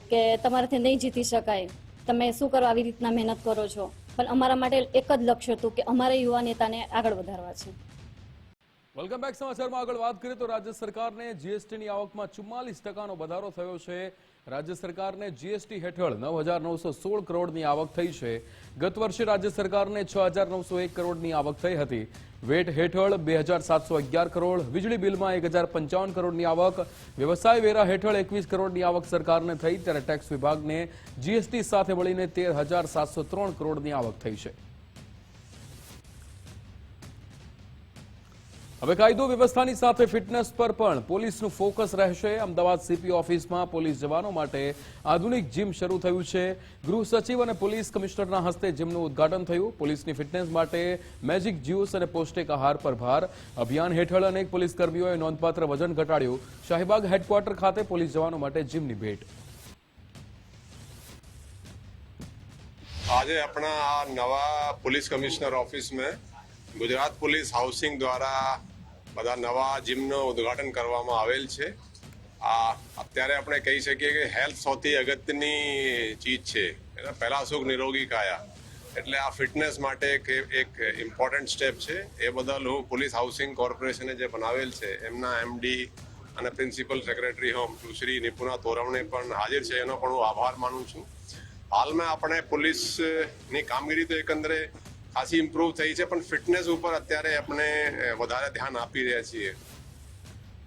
કે તમારાથી નહીં જીતી શકાય, તમે શું કરો આવી રીતના મહેનત કરો છો. પણ અમારા માટે એક જ લક્ષ્ય હતું કે અમારે યુવા નેતાને આગળ વધારવા છે. Welcome back. સમાચારમાં આગળ વાત કરીએ તો રાજ્ય સરકારને જીએસટીની આવકમાં 44% વધારો થયો છે. રાજ્ય સરકારને જીએસટી હેઠળ 9,916 કરોડની આવક થઈ છે. ગત વર્ષે રાજ્ય સરકારને 6,901 કરોડની આવક થઈ હતી. વેટ હેઠળ 2,711 કરોડ, વીજળી બિલમાં 1,055 કરોડની આવક, વ્યવસાય વેરા હેઠળ 21 કરોડની આવક સરકારને થઈ, ત્યારે ટેક્સ વિભાગને જીએસટી સાથે મળીને 13,703 કરોડની આવક થઈ છે. હવે કાયદો વ્યવસ્થાની સાથે ફિટનેસ પર પણ પોલીસનું ફોકસ રહેશે. અમદાવાદ સીપી ઓફિસમાં પોલીસ જવાનો માટે આધુનિક જીમ શરૂ થયું છે. ગૃહ સચિવ અને પોલીસ કમિશનરના હસ્તે જીમનું ઉદ્ઘાટન થયું. પોલીસની ફિટનેસ માટે મેજિક જ્યુસ અને પૌષ્ટિક આહાર પર ભાર. અભિયાન હેઠળ અનેક પોલીસ કર્મીઓએ નોંધપાત્ર વજન ઘટાડ્યું. શાહીબાગ હેડક્વાર્ટર ખાતે પોલીસ જવાનો માટે જીમની ભેટ. આજે अपना नवा पुलिस कमिश्नर ऑफिस में गुजरात पुलिस हाउसिंग द्वारा બધા નવા જીમનું ઉદ્ઘાટન કરવામાં આવેલ છે. આ અત્યારે આપણે કહી શકીએ કે હેલ્થ સૌથી અગત્યની ચીજ છે. એના પહેલા સુખ નિરોગી કાયા, એટલે આ ફિટનેસ માટે એક ઇમ્પોર્ટન્ટ સ્ટેપ છે. એ બદલ હું પોલીસ હાઉસિંગ કોર્પોરેશને જે બનાવેલ છે એમના એમડી અને પ્રિન્સિપલ સેક્રેટરી હોમ સુશ્રી નિપુણા તોરવણે પણ હાજર છે, એનો પણ હું આભાર માનું છું. હાલમાં આપણે પોલીસની કામગીરી તો એકંદરે ખાસી ઇમ્પ્રૂવ થઈ છે, પણ ફિટનેસ ઉપર અત્યારે આપણે વધારે ધ્યાન આપી રહ્યા છીએ.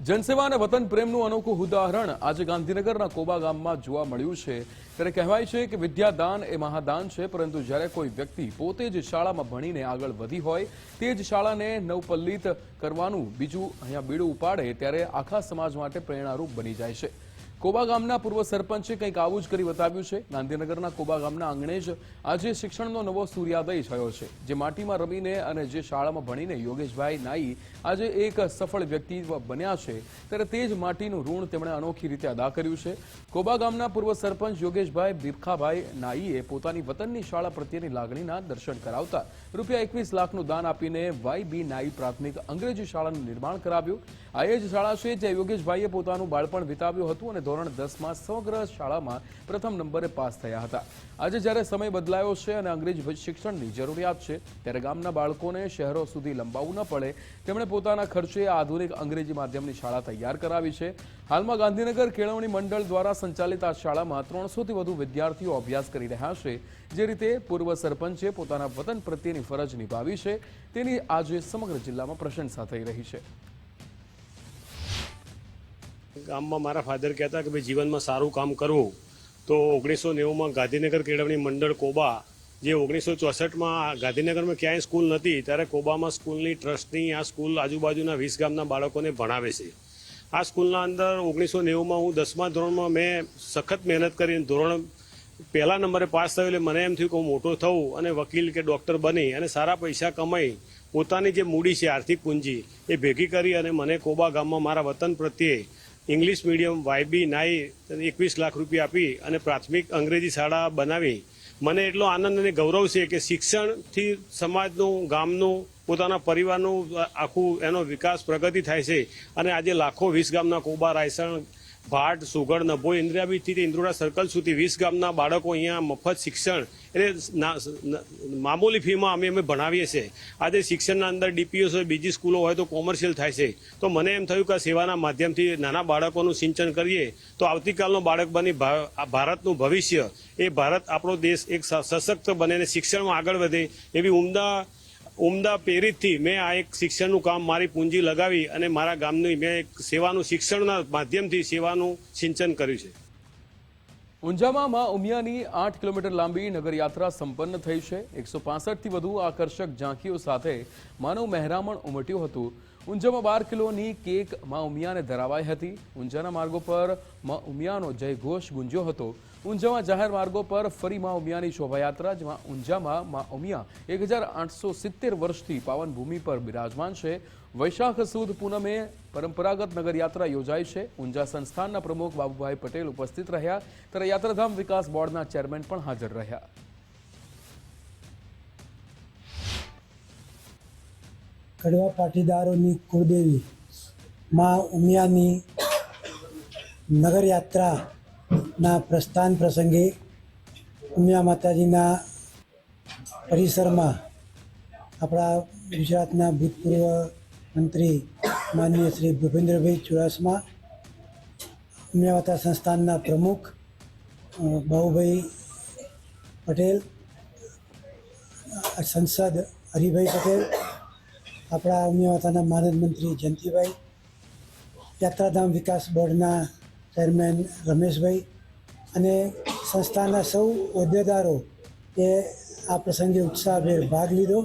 જનસેવા અને વતન પ્રેમનું અનોખું ઉદાહરણ આજે ગાંધીનગરના કોબા ગામમાં જોવા મળ્યું છે. ત્યારે કહેવાય છે કે વિદ્યાદાન એ મહાદાન છે, પરંતુ જ્યારે કોઈ વ્યક્તિ પોતે જ શાળામાં ભણીને આગળ વધી હોય, તે જ શાળાને નવપલ્લિત કરવાનું બીજું અહીંયા બીડું ઉપાડે, ત્યારે આખા સમાજ માટે પ્રેરણારૂપ બની જાય છે. કોબા ગામના પૂર્વ સરપંચે કંઈક આવું જ કરી બતાવ્યું છે. ગાંધીનગરના કોબા ગામના આંગણે જ આજે શિક્ષણનો નવો સૂર્યોદય થયો છે. જે માટીમાં રમીને અને જે શાળામાં ભણીને યોગેશભાઈ નાઈ આજે એક સફળ વ્યક્તિત્વ બન્યા છે, ત્યારે તે જ માટીનું ઋણ તેમણે અનોખી રીતે અદા કર્યું છે. કોબા ગામના પૂર્વ સરપંચ યોગેશભાઈ ભીખાભાઈ નાઈએ પોતાની વતનની શાળા પ્રત્યેની લાગણીના દર્શન કરાવતા ₹21 લાખનું દાન આપીને YB નાઈ પ્રાથમિક અંગ્રેજી શાળાનું નિર્માણ કરાવ્યું. આ એ જ શાળા છે જ્યાં યોગેશભાઈએ પોતાનું બાળપણ વિતાવ્યું હતું અને ધોરણ 10માં સમગ્ર શાળામાં પ્રથમ નંબરે પાસ થયા હતા. આજે જ્યારે સમય બદલાયો છે અને અંગ્રેજી શિક્ષણની જરૂરિયાત છે, ત્યારે ગામના બાળકોને શહેરો સુધી લંબાવવું ન પડે, તેમણે પોતાના ખર્ચે આધુનિક અંગ્રેજી માધ્યમની શાળા તૈયાર કરાવી છે. હાલમાં ગાંધીનગર કેળવણી મંડળ દ્વારા સંચાલિત આ શાળામાં 300થી વધુ વિદ્યાર્થીઓ અભ્યાસ કરી રહ્યા છે. જે રીતે પૂર્વ સરપંચે પોતાના વતન પ્રત્યેની ફરજ નિભાવી છે, તેની આજે સમગ્ર જિલ્લામાં પ્રશંસા થઈ રહી છે. ગામમાં મારા ફાધર કહેતા કે ભાઈ જીવનમાં સારું કામ કરવું, તો 1990માં ગાંધીનગર કેળવણી મંડળ કોબા, જે 1964માં ગાંધીનગરમાં ક્યાંય સ્કૂલ નથી, ત્યારે કોબામાં સ્કૂલની ટ્રસ્ટની આ સ્કૂલ આજુબાજુના 20 ગામના બાળકોને ભણાવે છે. આ સ્કૂલના અંદર 1990માં હું 10મા ધોરણમાં મેં સખત મહેનત કરીને ધોરણ પહેલા નંબરે પાસ થયો. એટલે મને એમ થયું કે હું મોટો થઉં અને વકીલ કે ડૉક્ટર બની અને સારા પૈસા કમાઈ પોતાની જે મૂડી છે આર્થિક પૂંજી એ ભેગી કરી અને મને કોબા ગામમાં મારા વતન પ્રત્યે ઇંગ્લિશ મીડિયમ YB નાઈ 21 લાખ રૂપિયા આપી અને પ્રાથમિક અંગ્રેજી શાળા બનાવી. મને એટલો આનંદ અને ગૌરવ છે કે શિક્ષણથી સમાજનું, ગામનું, પોતાના પરિવારનું આખું એનો વિકાસ, પ્રગતિ થાય છે. અને આજે લાખો 20 ગામના કોબા, રાયસણ, ભાટ, સુગડ, નભોઈ, ઇન્દ્રિયાબીથી ઇન્દ્રોડા સર્કલ સુધી 20 ગામના બાળકો અહીંયા મફત શિક્ષણ એટલે મામૂલી ફીમાં અમે ભણાવીએ છીએ. આજે શિક્ષણના અંદર DPS હોય, બીજી સ્કૂલો હોય તો કોમર્શિયલ થાય છે. તો મને એમ થયું કે સેવાના માધ્યમથી નાના બાળકોનું સિંચન કરીએ તો આવતીકાલનો બાળક બની ભારતનું ભવિષ્ય, એ ભારત આપણો દેશ એક સશક્ત બને અને શિક્ષણમાં આગળ વધે, એવી ઉમદા ઉમદા પ્રેરિતથી મેં આ એક શિક્ષણનું કામ મારી પૂંજી લગાવી અને મારા ગામની મેં એક સેવાનું શિક્ષણના માધ્યમથી સેવાનું સિંચન કર્યું છે. ઊંઝામાં મા ઉમિયાની 8 કિલોમીટર લાંબી નગરયાત્રા સંપન્ન થઈ છે. 165થી વધુ આકર્ષક ઝાંખીઓ સાથે માનવ મહેરામણ ઉમટ્યું હતું. ઊંઝામાં 12 કિલોની કેક મા ઉમિયાને ધરાવાઈ હતી. ઊંઝાના માર્ગો પર મા ઉમિયાનો જયઘોષ ગુંજ્યો હતો. ઊંઝામાં જાહેર માર્ગો પર ફરી મા ઉમિયાની શોભાયાત્રા, જેમાં ઊંઝામાં મા ઉમિયા 1870 વર્ષથી પાવન ભૂમિ પર બિરાજમાન છે. વૈશાખ સુદ પૂનમે પરંપરાગત નગરયાત્રા યોજાઈ છે. ઊંઝા સંસ્થાનના પ્રમુખ બાબુભાઈ પટેલ ઉપસ્થિત રહ્યા, ત્યારે યાત્રાધામ વિકાસ બોર્ડના ચેરમેન પણ હાજર રહ્યા. કડવા પાટીદારોની કુળદેવી મા ઉમિયાની નગરયાત્રાના પ્રસ્થાન પ્રસંગે ઉમિયા માતાજીના પરિસરમાં આપણા ગુજરાતના ભૂતપૂર્વ મંત્રી માનનીય શ્રી ભૂપેન્દ્રભાઈ ચુડાસમા, ઉમિયા માતા સંસ્થાનના પ્રમુખ બાબુભાઈ પટેલ, સંસદ હરિભાઈ પટેલ, આપણા ઉમિયા માતાના માનદ મંત્રી જયંતિભાઈ, યાત્રાધામ વિકાસ બોર્ડના ચેરમેન રમેશભાઈ અને સંસ્થાના સૌ હોદ્દેદારો એ આ પ્રસંગે ઉત્સાહભેર ભાગ લીધો.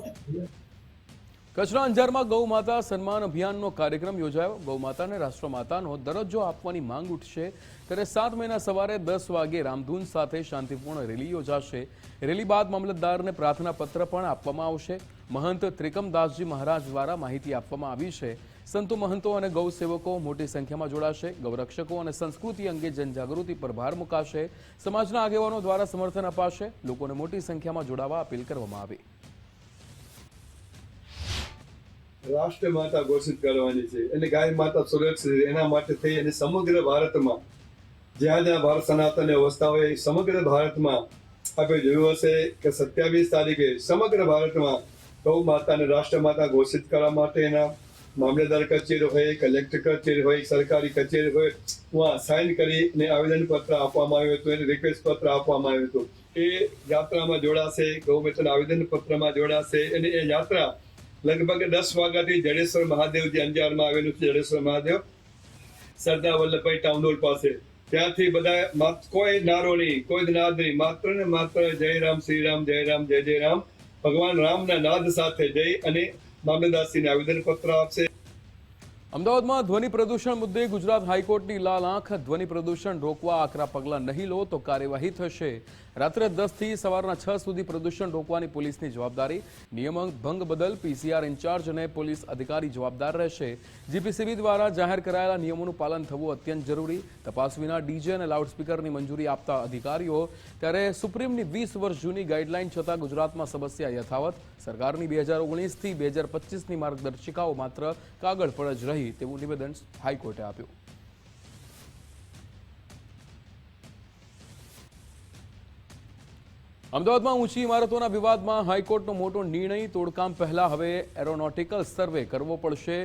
કચ્છના અંજારમાં ગૌ માતા સન્માન અભિયાનનો કાર્યક્રમ યોજાયો. ગૌ માતાને રાષ્ટ્રમાતાનો દરજ્જો આપવાની માંગ ઉઠશે, ત્યારે 7 મેના સવારે 10 વાગે રામધૂન સાથે શાંતિપૂર્ણ રેલી યોજાશે. રેલી બાદ મામલતદારને પ્રાર્થના પત્ર પણ આપવામાં આવશે. મહંત ત્રિકમદાસજી મહારાજ દ્વારા માહિતી આપવામાં આવી છે. સંતો, મહંતો અને ગૌ સેવકો મોટી સંખ્યામાં જોડાશે. ગૌરક્ષકો અને સંસ્કૃતિ અંગે જનજાગૃતિ પર ભાર મુકાશે. સમાજના આગેવાનો દ્વારા સમર્થન અપાશે. લોકોને મોટી સંખ્યામાં જોડાવા અપીલ કરવામાં આવી. રાષ્ટ્ર માતા ઘોષિત કરવાની છે અને ગાય માતા સુરક્ષિત એના માટે થઈ અને સમગ્ર ભારતમાં જ્યાં જ્યાં ભારત સનાતન અવસ્થા હોય સમગ્ર ભારતમાં આપણે જોયું હશે કે 27 તારીખે સમગ્ર ભારતમાં ગૌ માતાને રાષ્ટ્ર માતા ઘોષિત કરવા માટે એના મામલેદાર કચેરી હોય, કલેક્ટર કચેરી હોય, સરકારી કચેરી હોય, ત્યાં સાઇન કરી અને આવેદનપત્ર આપવામાં આવ્યું હતું, એને રિક્વેસ્ટ પત્ર આપવામાં આવ્યું હતું. એ યાત્રામાં જોડાશે, ગૌ માતાના આવેદનપત્રમાં જોડાશે અને એ યાત્રા લગભગ 10 વાગ્યાથી જડેશ્વર મહાદેવ જે અંજારમાં આવેલું છે, જડેશ્વર મહાદેવ સરદાર વલ્લભભાઈ ટાઉન હોલ પાસે, ત્યાંથી બધા કોઈ નારો નહીં, કોઈ નાદ નહીં, માત્ર ને માત્ર જય રામ, શ્રી રામ, જય રામ, જય જય રામ, ભગવાન રામના નાદ સાથે જઈ અને મામલતદારશ્રીને આવેદનપત્ર આપશે. અમદાવાદમાં ધ્વનિ પ્રદૂષણ મુદ્દે ગુજરાત હાઈકોર્ટની લાલ આંખ. ધ્વનિ પ્રદૂષણ રોકવા આકરા પગલાં નહીં લો તો કાર્યવાહી થશે. રાત્રે 10 થી સવારના 6 સુધી પ્રદૂષણ રોકવાની પોલીસની જવાબદારી. નિયમ ભંગ બદલ પીસીઆર ઇન્ચાર્જ અને પોલીસ અધિકારી જવાબદાર રહેશે. જીપીસીબી દ્વારા જાહેર કરાયેલા નિયમોનું પાલન થવું અત્યંત જરૂરી. તપાસ વિના ડીજે અને લાઉડસ્પીકરની મંજૂરી આપતા અધિકારીઓ. ત્યારે સુપ્રીમની 20 વર્ષ જૂની ગાઈડલાઈન છતાં ગુજરાતમાં સમસ્યા યથાવત. સરકારની 2019 થી 2025ની માર્ગદર્શિકાઓ માત્ર કાગળ પર જ રહી તેવું નિવેદન હાઈકોર્ટે આપ્યું. અમદાવાદમાં ઊંચી ઇમારતોના વિવાદમાં હાઈકોર્ટનો મોટો નિર્ણય. તોડકામ પહેલા હવે એરોનોટિકલ સર્વે કરવો પડશે.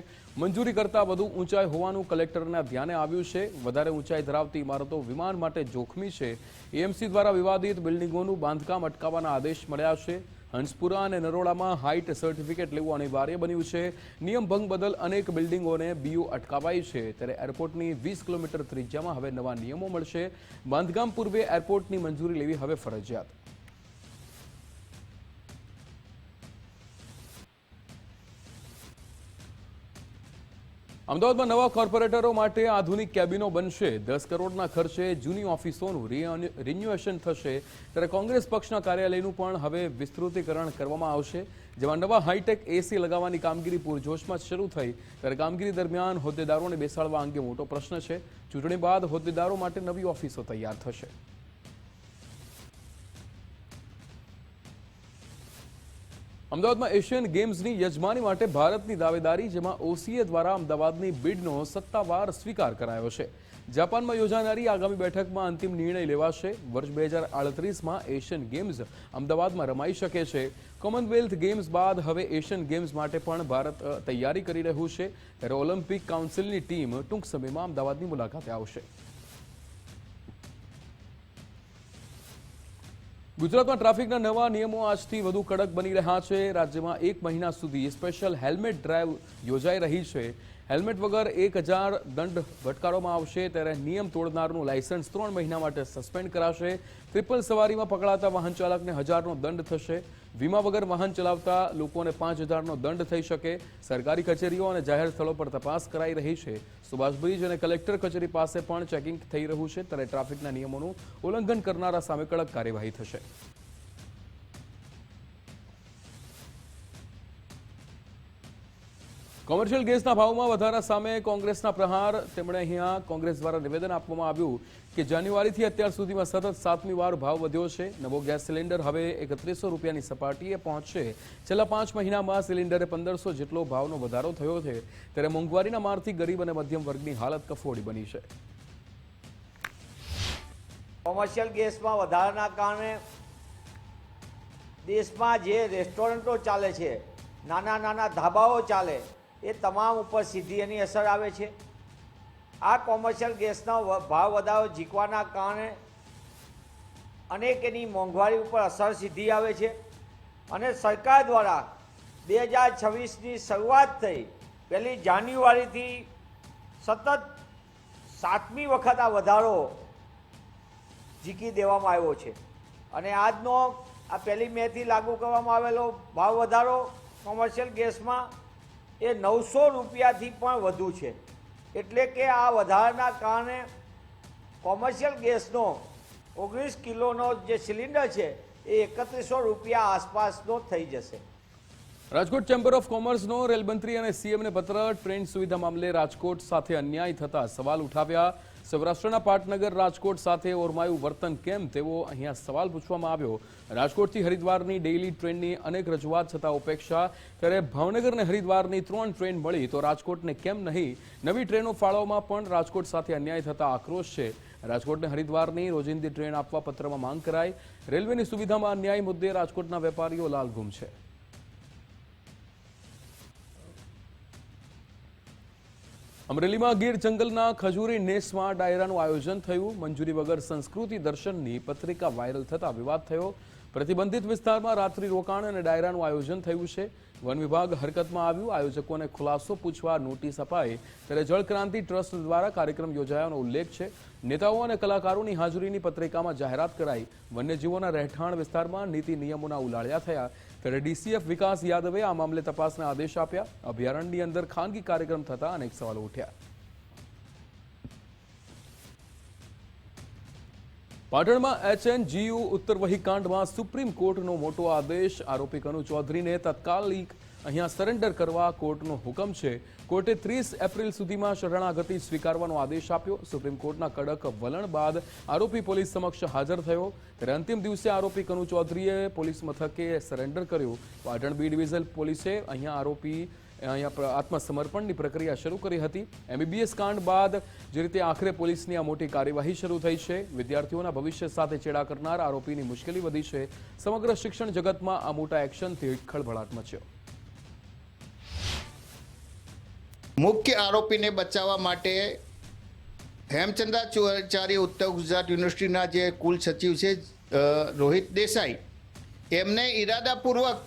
મંજૂરી કરતાં વધુ ઊંચાઈ હોવાનું કલેક્ટરના ધ્યાને આવ્યું છે. વધારે ઊંચાઈ ધરાવતી ઇમારતો વિમાન માટે જોખમી છે. એએમસી દ્વારા વિવાદિત બિલ્ડિંગોનું બાંધકામ અટકાવવાના આદેશ મળ્યા છે. હંસપુરા અને નરોડામાં હાઇટ સર્ટિફિકેટ લેવું અનિવાર્ય બન્યું છે. નિયમ ભંગ બદલ અનેક બિલ્ડિંગોને બીયુ અટકાવાઈ છે. ત્યારે એરપોર્ટની 20 કિલોમીટર ત્રિજ્યામાં હવે નવા નિયમો મળશે. બાંધકામ પૂર્વે એરપોર્ટની મંજૂરી લેવી હવે ફરજિયાત. અમદાવાદમાં નવા કોર્પોરેટરો માટે આધુનિક કેબિનો બનશે. 10 કરોડના ખર્ચે જૂની ઓફિસોનું રિન્યુએશન થશે. ત્યારે કોંગ્રેસ પક્ષના કાર્યાલયનું પણ હવે વિસ્તૃતીકરણ કરવામાં આવશે, જેમાં નવા હાઈટેક એસી લગાવવાની કામગીરી પૂરજોશમાં શરૂ થઈ. ત્યારે કામગીરી દરમિયાન હોદ્દેદારોને બેસાડવા અંગે મોટો પ્રશ્ન છે. ચૂંટણી બાદ હોદ્દેદારો માટે નવી ઓફિસો તૈયાર થશે. અમદાવાદમાં એશિયન ગેમ્સની યજમાની માટે ભારતની દાવેદારી, જેમાં ઓસીએ દ્વારા અમદાવાદની બિડનો સત્તાવાર સ્વીકાર કરાયો છે. જાપાનમાં યોજાનારી આગામી બેઠકમાં અંતિમ નિર્ણય લેવાશે. વર્ષ 2038માં એશિયન ગેમ્સ અમદાવાદમાં રમાઈ શકે છે. કોમનવેલ્થ ગેમ્સ બાદ હવે એશિયન ગેમ્સ માટે પણ ભારત તૈયારી કરી રહ્યું છે. ત્યારે ઓલિમ્પિક કાઉન્સિલની ટીમ ટૂંક સમયમાં અમદાવાદની મુલાકાતે આવશે. ગુજરાતમાં ટ્રાફિકના નવા નિયમો આજથી વધુ કડક બની રહ્યા છે. રાજ્યમાં 1 મહિના સુધી સ્પેશિયલ હેલ્મેટ ડ્રાઈવ યોજાઈ રહી છે. હેલ્મેટ વગર 1000 દંડ ફટકારવામાં આવશે, ત્યારે નિયમ તોડનારનું લાયસન્સ 3 મહિના માટે સસ્પેન્ડ કરાશે. ટ્રિપલ સવારીમાં પકડાતા વાહન ચાલકને 1000નો દંડ થશે. વીમા વગર વાહન ચલાવતા લોકોને 5000નો દંડ થઈ શકે. સરકારી કચેરીઓ અને જાહેર સ્થળો પર તપાસ કરાઈ રહી છે. સુભાષ બ્રિજ અને કલેક્ટર કચેરી પાસે પણ ચેકિંગ થઈ રહ્યું છે, ત્યારે ટ્રાફિકના નિયમોનું ઉલ્લંઘન કરનારા સામે કડક કાર્યવાહી થશે. કોમર્શિયલ ગેસના ભાવમાં વધારા સામે કોંગ્રેસના પ્રહાર. તેમણે અહીંયા કોંગ્રેસ દ્વારા નિવેદન આપવામાં આવ્યું કે જાન્યુઆરીથી અત્યાર સુધીમાં સતત 7મી વાર ભાવ વધ્યો છે. નવો ગેસ સિલિન્ડર હવે 3100 રૂપિયાની સપાટીએ પહોંચશે. છેલ્લા 5 મહિનામાં સિલિન્ડરે 1500 જેટલો ભાવનો વધારો થયો છે, ત્યારે મોંઘવારીના મારથી ગરીબ અને મધ્યમ વર્ગની હાલત કફોડી બની છે. કોમર્શિયલ ગેસમાં વધારાના કારણે દેશમાં જે રેસ્ટોરન્ટો ચાલે છે, નાના નાના ધાબાઓ ચાલે, એ તમામ ઉપર સીધી એની અસર આવે છે. આ કોમર્શિયલ ગેસનો ભાવ વધારો ઝીકવાના કારણે અનેક એની મોંઘવારી ઉપર અસર સીધી આવે છે. અને સરકાર દ્વારા 2026ની શરૂઆત થઈ 1 જાન્યુઆરીથી સતત 7મી વખત આ વધારો ઝીકી દેવામાં આવ્યો છે. અને આજનો આ 1 મેથી લાગુ કરવામાં આવેલો ભાવ વધારો કોમર્શિયલ ગેસમાં એ 900 રૂપિયાથી પણ વધુ છે. એટલે કે આ વધારાના કારણે કોમર્શિયલ ગેસનો 19 કિલોનો જે સિલિન્ડર છે એ 3100 રૂપિયા આસપાસનો થઈ જશે. રાજકોટ ચેમ્બર ઓફ કોમર્સનો રેલમંત્રી અને સીએમને પત્ર. ટ્રેન સુવિધા મામલે રાજકોટ સાથે અન્યાય થતા સવાલ ઉઠાવ્યા. સૌરાષ્ટ્રના પાટનગર રાજકોટ સાથે ઓરમાયું વર્તન કેમ, તેવો અહીંયા સવાલ પૂછવામાં આવ્યો. રાજકોટથી હરિદ્વારની ડેઇલી ટ્રેનની અનેક રજૂઆત છતાં ઉપેક્ષા. ત્યારે ભાવનગર અને હરિદ્વારની 3 ટ્રેન મળી તો રાજકોટને કેમ નહીં? નવી ટ્રેનો ફાળવવામાં પણ રાજકોટ સાથે અન્યાય થતા આક્રોશ છે. રાજકોટને હરિદ્વારની રોજિંદી ટ્રેન આપવા પત્રમાં માંગ કરાઈ. રેલવેની સુવિધામાં અન્યાય મુદ્દે રાજકોટના વેપારીઓ લાલઘૂમ છે. અમરેલીમાં ગીર જંગલના ખજૂરી નેસમાં ડાયરાનું આયોજન થયું. મંજૂરી વગર સંસ્કૃતિ દર્શનની પત્રિકા વાયરલ થતા વિવાદ થયો. પ્રતિબંધિત વિસ્તારમાં રાત્રિ રોકાણ અને ડાયરાનું આયોજન થયું છે. વન વિભાગ હરકતમાં આવ્યું. આયોજકોને ખુલાસો પૂછવા નોટિસ અપાઈ. ત્યારે જળક્રાંતિ ટ્રસ્ટ દ્વારા કાર્યક્રમ યોજાયાનો ઉલ્લેખ છે. નેતાઓ અને કલાકારોની હાજરીની પત્રિકામાં જાહેરાત કરાઈ. વન્યજીવોના રહેઠાણ વિસ્તારમાં નીતિ નિયમોના ઉલાળ્યા થયા. ત્યારે ડીસીએફ વિકાસ યાદવે આ મામલે તપાસના આદેશ આપ્યા. અભયારણ્યની અંદર ખાનગી કાર્યક્રમ થતા અનેક સવાલો ઉઠ્યા. પાટણમાં HNGU ઉત્તર વહીકાંડમાં સુપ્રીમ કોર્ટનો મોટો આદેશ. આરોપી કનુ ચૌધરીને તાત્કાલિક અહીંયા સરેન્ડર કરવા કોર્ટનો હુકમ છે. કોર્ટે 30 એપ્રિલ સુધીમાં શરણાગતિ સ્વીકારવાનો આદેશ આપ્યો. સુપ્રીમ કોર્ટના કડક વલણ બાદ આરોપી પોલીસ સમક્ષ હાજર થયો. ત્યારે અંતિમ દિવસે આરોપી કનુ ચૌધરીએ પોલીસ મથકે સરેન્ડર કર્યું. પાટણ બી ડિવિઝન પોલીસે અહીંયા આત્મસમર્પણની પ્રક્રિયા શરૂ કરી હતી. MBBS કાંડ બાદ જે રીતે આખરે પોલીસની આ મોટી કાર્યવાહી શરૂ થઈ છે. વિદ્યાર્થીઓના ભવિષ્ય સાથે ચેડા કરનાર આરોપીની મુશ્કેલી વધી છે. સમગ્ર શિક્ષણ જગતમાં આ મોટા એક્શનથી ખળભળાટ મચ્યો. મુખ્ય આરોપીને બચાવવા માટે હેમચંદ્રાચાર્ય ઉત્તર ગુજરાત યુનિવર્સિટીના જે કુલ સચિવ છે રોહિત દેસાઈ, એમને ઈરાદાપૂર્વક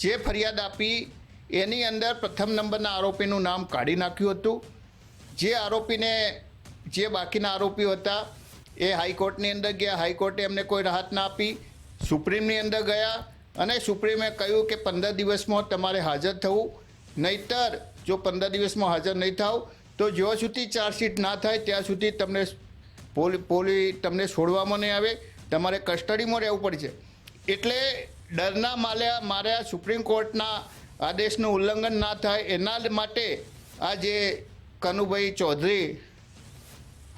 જે ફરિયાદ આપી એની અંદર પ્રથમ નંબરના આરોપીનું નામ કાઢી નાખ્યું હતું. જે આરોપીને જે બાકીના આરોપીઓ હતા એ હાઈકોર્ટની અંદર ગયા. હાઈકોર્ટે એમને કોઈ રાહત ના આપી. સુપ્રીમની અંદર ગયા અને સુપ્રીમે કહ્યું કે 15 દિવસમાં તમારે હાજર થવું, નહીતર જો 15 દિવસમાં હાજર નહીં થાવ તો જ્યાં સુધી ચાર્જશીટ ના થાય ત્યાં સુધી તમને છોડવામાં નહીં આવે, તમારે કસ્ટડીમાં રહેવું પડશે. એટલે ડરના માર્યા સુપ્રીમ કોર્ટના આદેશનું ઉલ્લંઘન ના થાય એના માટે આ જે કનુભાઈ ચૌધરી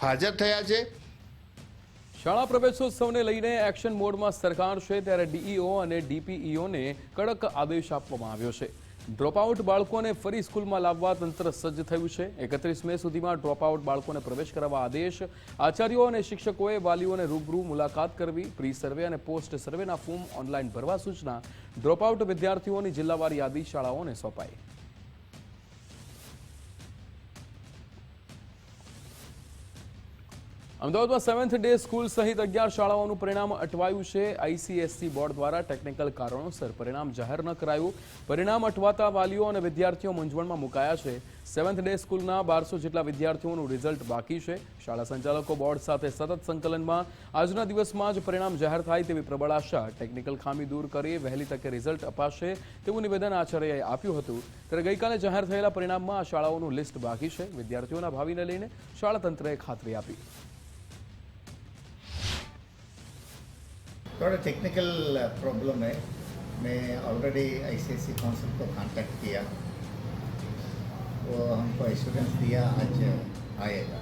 હાજર થયા છે. શાળા પ્રવેશોત્સવને લઈને એક્શન મોડમાં સરકાર છે. ત્યારે DEO અને DPEOને કડક આદેશ આપવામાં આવ્યો છે. ડ્રોપઆઉટ બાળકોને ફરી સ્કૂલમાં લાવવા તંત્ર સજ્જ થયું છે. 31 મે સુધીમાં ડ્રોપઆઉટ બાળકોને પ્રવેશ કરાવવા આદેશ. આચાર્યો અને શિક્ષકોએ વાલીઓને રૂબરૂ મુલાકાત કરવી. પ્રી સર્વે અને પોસ્ટ સર્વેના ફોર્મ ઓનલાઈન ભરવા સૂચના. ડ્રોપઆઉટ વિદ્યાર્થીઓની જિલ્લાવાર યાદી શાળાઓને સોંપાઈ. અમદાવાદમાં 7th ડે સ્કૂલ સહિત 11 શાળાઓનું પરિણામ અટવાયું છે. ICSE બોર્ડ દ્વારા ટેકનિકલ કારણોસર પરિણામ જાહેર ન કરાયું. પરિણામ અટવાતા વાલીઓ અને વિદ્યાર્થીઓ મૂંઝવણમાં મુકાયા છે. 7th ડે સ્કૂલના 1200 જેટલા વિદ્યાર્થીઓનું રિઝલ્ટ બાકી છે. શાળા સંચાલકો બોર્ડ સાથે સતત સંકલનમાં આજના દિવસમાં જ પરિણામ જાહેર થાય તેવી પ્રબળ આશા. ટેકનિકલ ખામી દૂર કરી વહેલી તકે રિઝલ્ટ અપાશે તેવું નિવેદન આચાર્યએ આપ્યું હતું. ત્યારે ગઈકાલે જાહેર થયેલા પરિણામમાં આ શાળાઓનું લિસ્ટ બાકી છે. વિદ્યાર્થીઓના ભાવિને લઈને શાળા તંત્રએ ખાતરી આપી. थोड़ा टेक्निकल प्रॉब्लम है. मैं ऑलरेडी ICSE काउंसिल को कांटेक्ट किया, वो हमको एश्योरेंस दिया आज आएगा.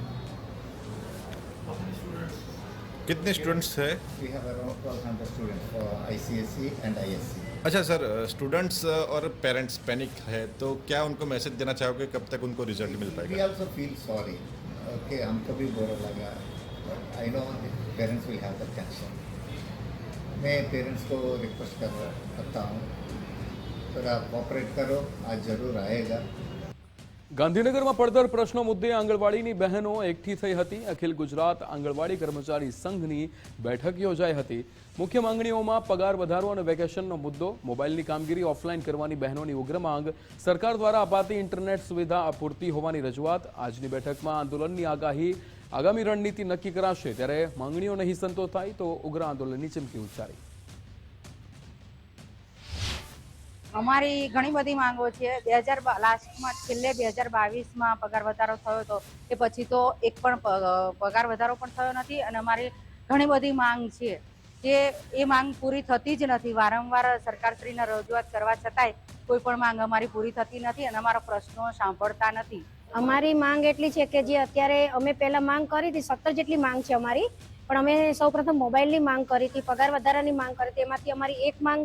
कितने स्टूडेंट्स है? We have around 1200 students for ICSE and ISC. अच्छा सर, स्टूडेंट्स और पेरेंट्स पैनिक है तो क्या उनको मैसेज देना चाहोगे कब तक उनको रिजल्ट मिल वी पाएगा? Also feel sorry. ओके, हमको भी बुरा लगा. I know parents will have the tension. मैं पेरेंट्स को रिक्वेस्ट करता हूँ, थोड़ा कोऑपरेट करो, आज जरूर आएगा. ગાંધીનગરમાં પડતર પ્રશ્નો મુદ્દે આંગણવાડીની બહેનો એકઠી થઈ હતી. અખિલ ગુજરાત આંગણવાડી કર્મચારી સંઘની બેઠક યોજાઈ હતી. મુખ્ય માંગણીઓમાં પગાર વધારો અને વેકેશનનો મુદ્દો, મોબાઈલની કામગીરી ઓફલાઈન કરવાની બહેનોની ઉગ્ર માંગ, સરકાર દ્વારા અપાતી ઇન્ટરનેટ સુવિધા અપૂરતી હોવાની રજૂઆત. આજની બેઠકમાં આંદોલનની આગાહી, આગામી રણનીતિ નક્કી કરાશે. ત્યારે માંગણીઓ નહીં સંતોષ થાય તો ઉગ્ર આંદોલનની ચીમકી ઉચ્ચારી. અમારી ઘણી બધી માંગો છે. 2000 લાસ્ટમાં છેલ્લે 2022માં પગાર વધારો થયો હતો, એ પછી તો એક પણ પગાર વધારો પણ થયો નથી. અને અમારી ઘણી બધી માંગ છે જે એ માંગ પૂરી થતી જ નથી. વારંવાર સરકારશ્રીને રજૂઆત કરવા છતાંય કોઈ પણ માંગ અમારી પૂરી થતી નથી અને અમારા પ્રશ્નો સાંભળતા નથી. અમારી માંગ એટલી છે કે જે અત્યારે અમે પહેલા માંગ કરી હતી, 17 જેટલી માંગ છે અમારી, પણ અમે સૌપ્રથમ મોબાઈલની માંગ કરી હતી, પગાર વધારાની માંગ કરી હતી. એમાંથી અમારી એક માંગ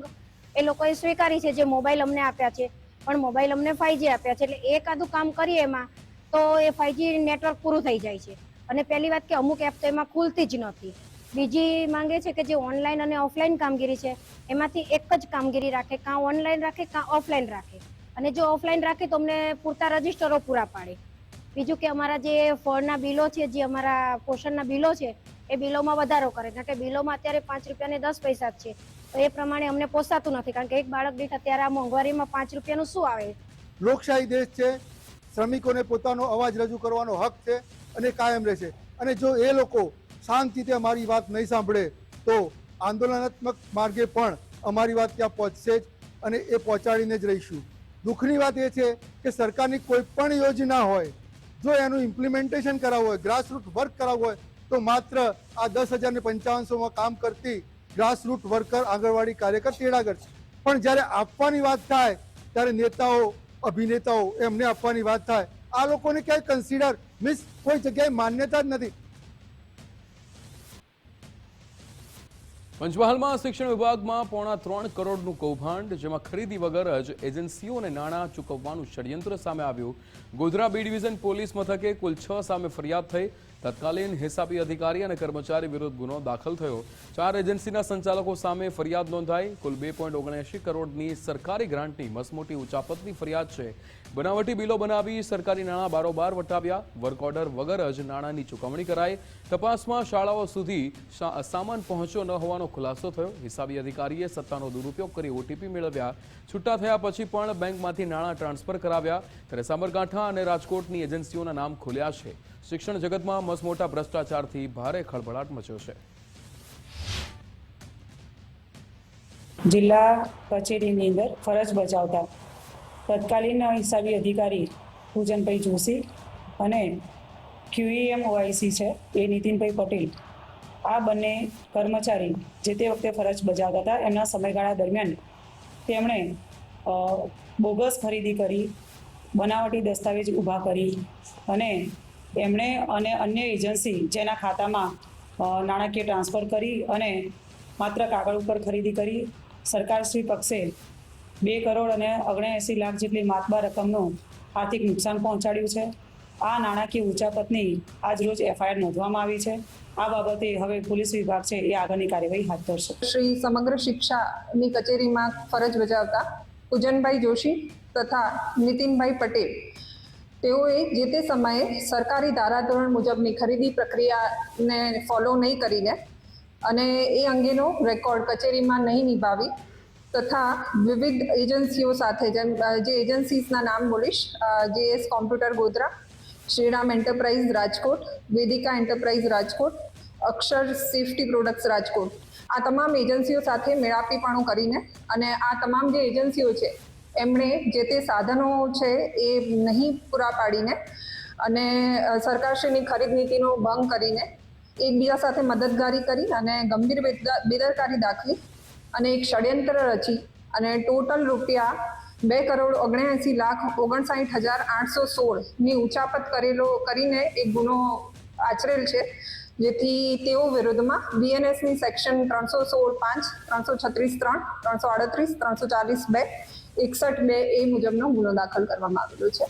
એ લોકોએ સ્વીકારી છે, જે મોબાઈલ અમને આપ્યા છે, પણ મોબાઈલ અમને 5G આપ્યા છે. એટલે એકાદું કામ કરીએ એમાં તો એ 5G નેટવર્ક પૂરું થઈ જાય છે. અને પહેલી વાત કે અમુક એપ તો એમાં ખુલતી જ નથી. બીજી માંગે છે કે જે ઓનલાઈન અને ઓફલાઈન કામગીરી છે એમાંથી એક જ કામગીરી રાખે, કાં ઓનલાઈન રાખે કાં ઓફલાઈન રાખે. અને જો ઓફલાઈન રાખે તો અમને પૂરતા રજીસ્ટરો પૂરા પાડે. બીજું કે અમારા જે ફળના બિલો છે, જે અમારા પોષણના બિલો છે, એ બિલોમાં વધારો કરે. કારણ કે બિલોમાં અત્યારે 5 રૂપિયા ને 10 પૈસા જ છે. તો એ પ્રમાણે અમને પોસાતું નથી. કારણ કે એક બાળક દીઠ અત્યારે આ મોંઘવારીમાં 5 રૂપિયાનું શું આવે? લોકશાહી દેશ છે, શ્રમિકોને પોતાનો અવાજ રજૂ કરવાનો હક છે અને કાયમ રહેશે. અને જો એ લોકો શાંતિથી અમારી વાત નહીં સાંભળે તો આંદોલનાત્મક માર્ગે પણ અમારી વાત ત્યાં પહોંચશે જ અને એ પહોંચાડીને જ રહીશું. દુઃખની વાત એ છે કે સરકારની કોઈ પણ યોજના હોય, જો એનું ઇમ્પ્લિમેન્ટેશન કરાવવું હોય, ગ્રાસરૂટ વર્ક કરાવવું હોય, તો માત્ર આ 10,055માં કામ કરતી ગ્રાસરૂટ વર્કર આંગણવાડી કાર્યકર તેડાગર છે. પણ જ્યારે આપવાની વાત થાય ત્યારે નેતાઓ, અભિનેતાઓ એમને આપવાની વાત થાય, આ લોકોને ક્યાંય કન્સિડર મીન્સ કોઈ જગ્યાએ માન્યતા જ નથી. પંચમહાલમાં શિક્ષણ વિભાગમાં 3.25 કરોડનું કૌભાંડ, જેમાં ખરીદી વગર જ એજન્સીઓને નાણાં ચૂકવવાનું ષડયંત્ર સામે આવ્યું. ગોધરા બી ડિવિઝન પોલીસ મથકે કુલ 6 સામે ફરિયાદ થઈ. તત્કાલીન હિસાબી અધિકારી અને કર્મચારી વિરુદ્ધ ગુનો દાખલ થયો. 4 એજન્સીના સંચાલકો સામે ફરિયાદ નોંધાઈ. કુલ 2.79 કરોડની સરકારી ગ્રાન્ટની મસમોટી ઉચાપતની ફરિયાદ છે. બનાવટી બિલો બનાવી સરકારી નાણાં બારોબાર વટાવ્યા. વર્ક ઓર્ડર વગર જ નાણાંની ચૂકવણી કરાઈ. તપાસમાં શાળાઓ સુધી સામાન પહોંચ્યો ન હોવાનો ખુલાસો થયો. હિસાબી અધિકારીએ સત્તાનો દુરુપયોગ કરી OTP મેળવ્યા. છૂટા થયા પછી પણ બેંકમાંથી નાણાં ટ્રાન્સફર કરાવ્યા. ત્યારે સાબરકાંઠા અને રાજકોટની એજન્સીઓના નામ ખુલ્યા છે. શિક્ષણ જગતમાં મસમોટા ભ્રષ્ટાચારથી ભારે ખળભળાટ મચ્યો છે. જિલ્લા કચેરીની અંદર ફરજ બજાવતા તત્કાલીન હિસાબી અધિકારી પૂજનભાઈ જોશી અને QEM OIC છે એ નીતિનભાઈ પટેલ, આ બંને કર્મચારી જે તે વખતે ફરજ બજાવતા હતા, એમના સમયગાળા દરમિયાન તેમણે બોગસ ખરીદી કરી, બનાવટી દસ્તાવેજ ઊભા કરી અને એમણે અને અન્ય એજન્સી જેના ખાતામાં નાણાકીય ટ્રાન્સફર કરી અને માત્ર કાગળ ઉપર ખરીદી કરી સરકારશ્રી પક્ષે 2 કરોડ અને 79 લાખ જેટલી માતબાર રકમનું આર્થિક નુકસાન પહોંચાડ્યું છે. આ નાણાકીય ઉચાપતની આજરોજ FIR નોંધવામાં આવી છે. આ બાબતે હવે પોલીસ વિભાગ છે એ આગળની કાર્યવાહી હાથ ધરશે. શ્રી સમગ્ર શિક્ષાની કચેરીમાં ફરજ બજાવતા પૂજનભાઈ જોશી તથા નીતિનભાઈ પટેલ તેઓએ જે તે સમયે સરકારી ધારાધોરણ મુજબની ખરીદી પ્રક્રિયાને ફોલો નહીં કરીને અને એ અંગેનો રેકોર્ડ કચેરીમાં નહીં નિભાવી તથા વિવિધ એજન્સીઓ સાથે જેમ જે એજન્સીસના નામ બોલીશ, JS computer Godhra, Shriram enterprise Rajkot, Vedika enterprise Rajkot, Akshar safety products Rajkot, આ તમામ એજન્સીઓ સાથે મેળાપીપણું કરીને અને આ તમામ જે એજન્સીઓ છે એમણે જે તે સાધનો છે એ નહીં પૂરા પાડીને અને સરકારશ્રીની ખરીદ નીતિનો ભંગ કરીને એકબીજા સાથે મદદગારી કરી અને ગંભીર બેદરકારી દાખવી અને એક ષડયંત્ર રચી અને ટોટલ રૂપિયા 2,79,59,816ની ઉચાપત કરીને એક ગુનો આચરેલ છે, જેથી તેઓ વિરુદ્ધમાં BNSની સેક્શન 316(5), 336(3), 338, 340(2), 61(2) એ મુજબનો ગુનો દાખલ કરવામાં આવેલો છે.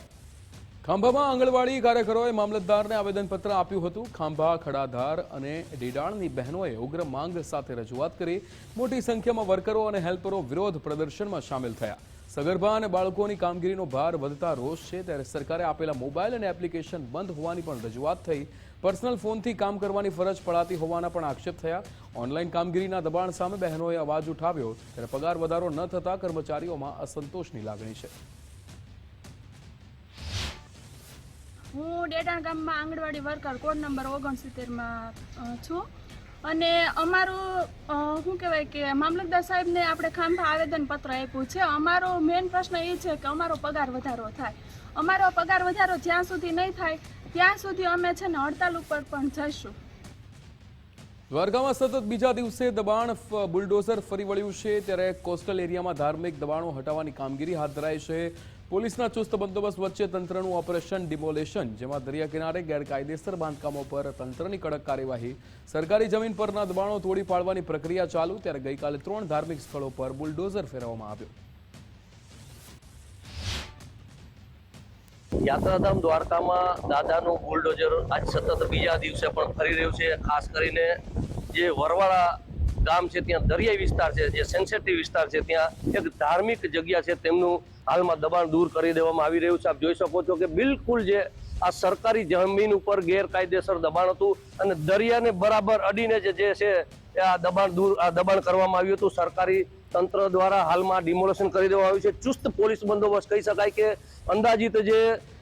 ખાંભામાં આંગણવાડી કાર્યકરોએ મામલતદારને આવેદનપત્ર આપ્યું હતું. ખાંભા, ખડાધાર અને ડીડાણની બહેનોએ ઉગ્ર માંગ સાથે રજૂઆત કરી. મોટી સંખ્યામાં વર્કરો અને હેલ્પરો વિરોધ પ્રદર્શનમાં સામેલ થયા. સગર્ભા અને બાળકોની કામગીરીનો ભાર વધતા રોષ છે, ત્યારે સરકારે આપેલા મોબાઈલ અને એપ્લિકેશન બંધ હોવાની પણ રજૂઆત થઈ. પર્સનલ ફોનથી કામ કરવાની ફરજ પડાતી હોવાના પણ આક્ષેપ થયા. ઓનલાઈન કામગીરીના દબાણ સામે બહેનોએ અવાજ ઉઠાવ્યો, ત્યારે પગાર વધારો ન થતા કર્મચારીઓમાં અસંતોષની લાગણી છે. હું ડેડાણ ગામમાં આંગણવાડી વર્કર કોડ નંબર 69માં છું અને અમારું શું કહેવાય કે મામલતદાર સાહેબને આપણે ખાંભા આવેદનપત્ર આપ્યું છે. અમારો મેઇન પ્રશ્ન એ છે કે અમારો પગાર વધારો થાય. અમારો પગાર વધારો જ્યાં સુધી નહીં થાય ત્યાં સુધી અમે છે ને હડતાલ ઉપર પણ જઈશું. દ્વારકામાં સતત બીજા દિવસે દબાણ બુલડોઝર ફરી વળ્યું છે, ત્યારે કોસ્ટલ એરિયામાં ધાર્મિક દબાણો હટાવવાની કામગીરી હાથ ધરાઈ છે. પોલીસના ચુસ્ત બંદોબસ્ત વચ્ચે તંત્રનું ઓપરેશન ડિમોલેશન, જેમાં દરિયા કિનારે ગેરકાયદેસર બાંધકામો પર તંત્રની કડક કાર્યવાહી. સરકારી જમીન પરના દબાણો તોડી પાડવાની પ્રક્રિયા ચાલુ, ત્યારે ગઈકાલે 3 ધાર્મિક સ્થળો પર બુલડોઝર ફેરવવામાં આવ્યો. યાત્રાધામ દ્વારકામાં દાદાનું બુલડોઝર આજ સતત બીજા દિવસે પણ ફરી રહ્યું છે. ખાસ કરીને જે વરવાળા ગામ છે ત્યાં દરિયાઈ વિસ્તાર છે, જે સેન્સિટિવ વિસ્તાર છે, ત્યાં એક ધાર્મિક જગ્યા છે, તેમનું હાલમાં દબાણ દૂર કરી દેવામાં આવી રહ્યું છે. આપ જોઈ શકો છો કે બિલકુલ જે આ સરકારી જમીન ઉપર ગેરકાયદેસર દબાણ હતું અને દરિયાને બરાબર અડીને જે છે આ દબાણ કરવામાં આવ્યું હતું. સરકારી તંત્ર દ્વારા હાલમાં ડિમોલેશન કરી દેવામાં આવ્યું છે. ચુસ્ત પોલીસ બંદોબસ્ત કહી શકાય કે અંદાજિત જે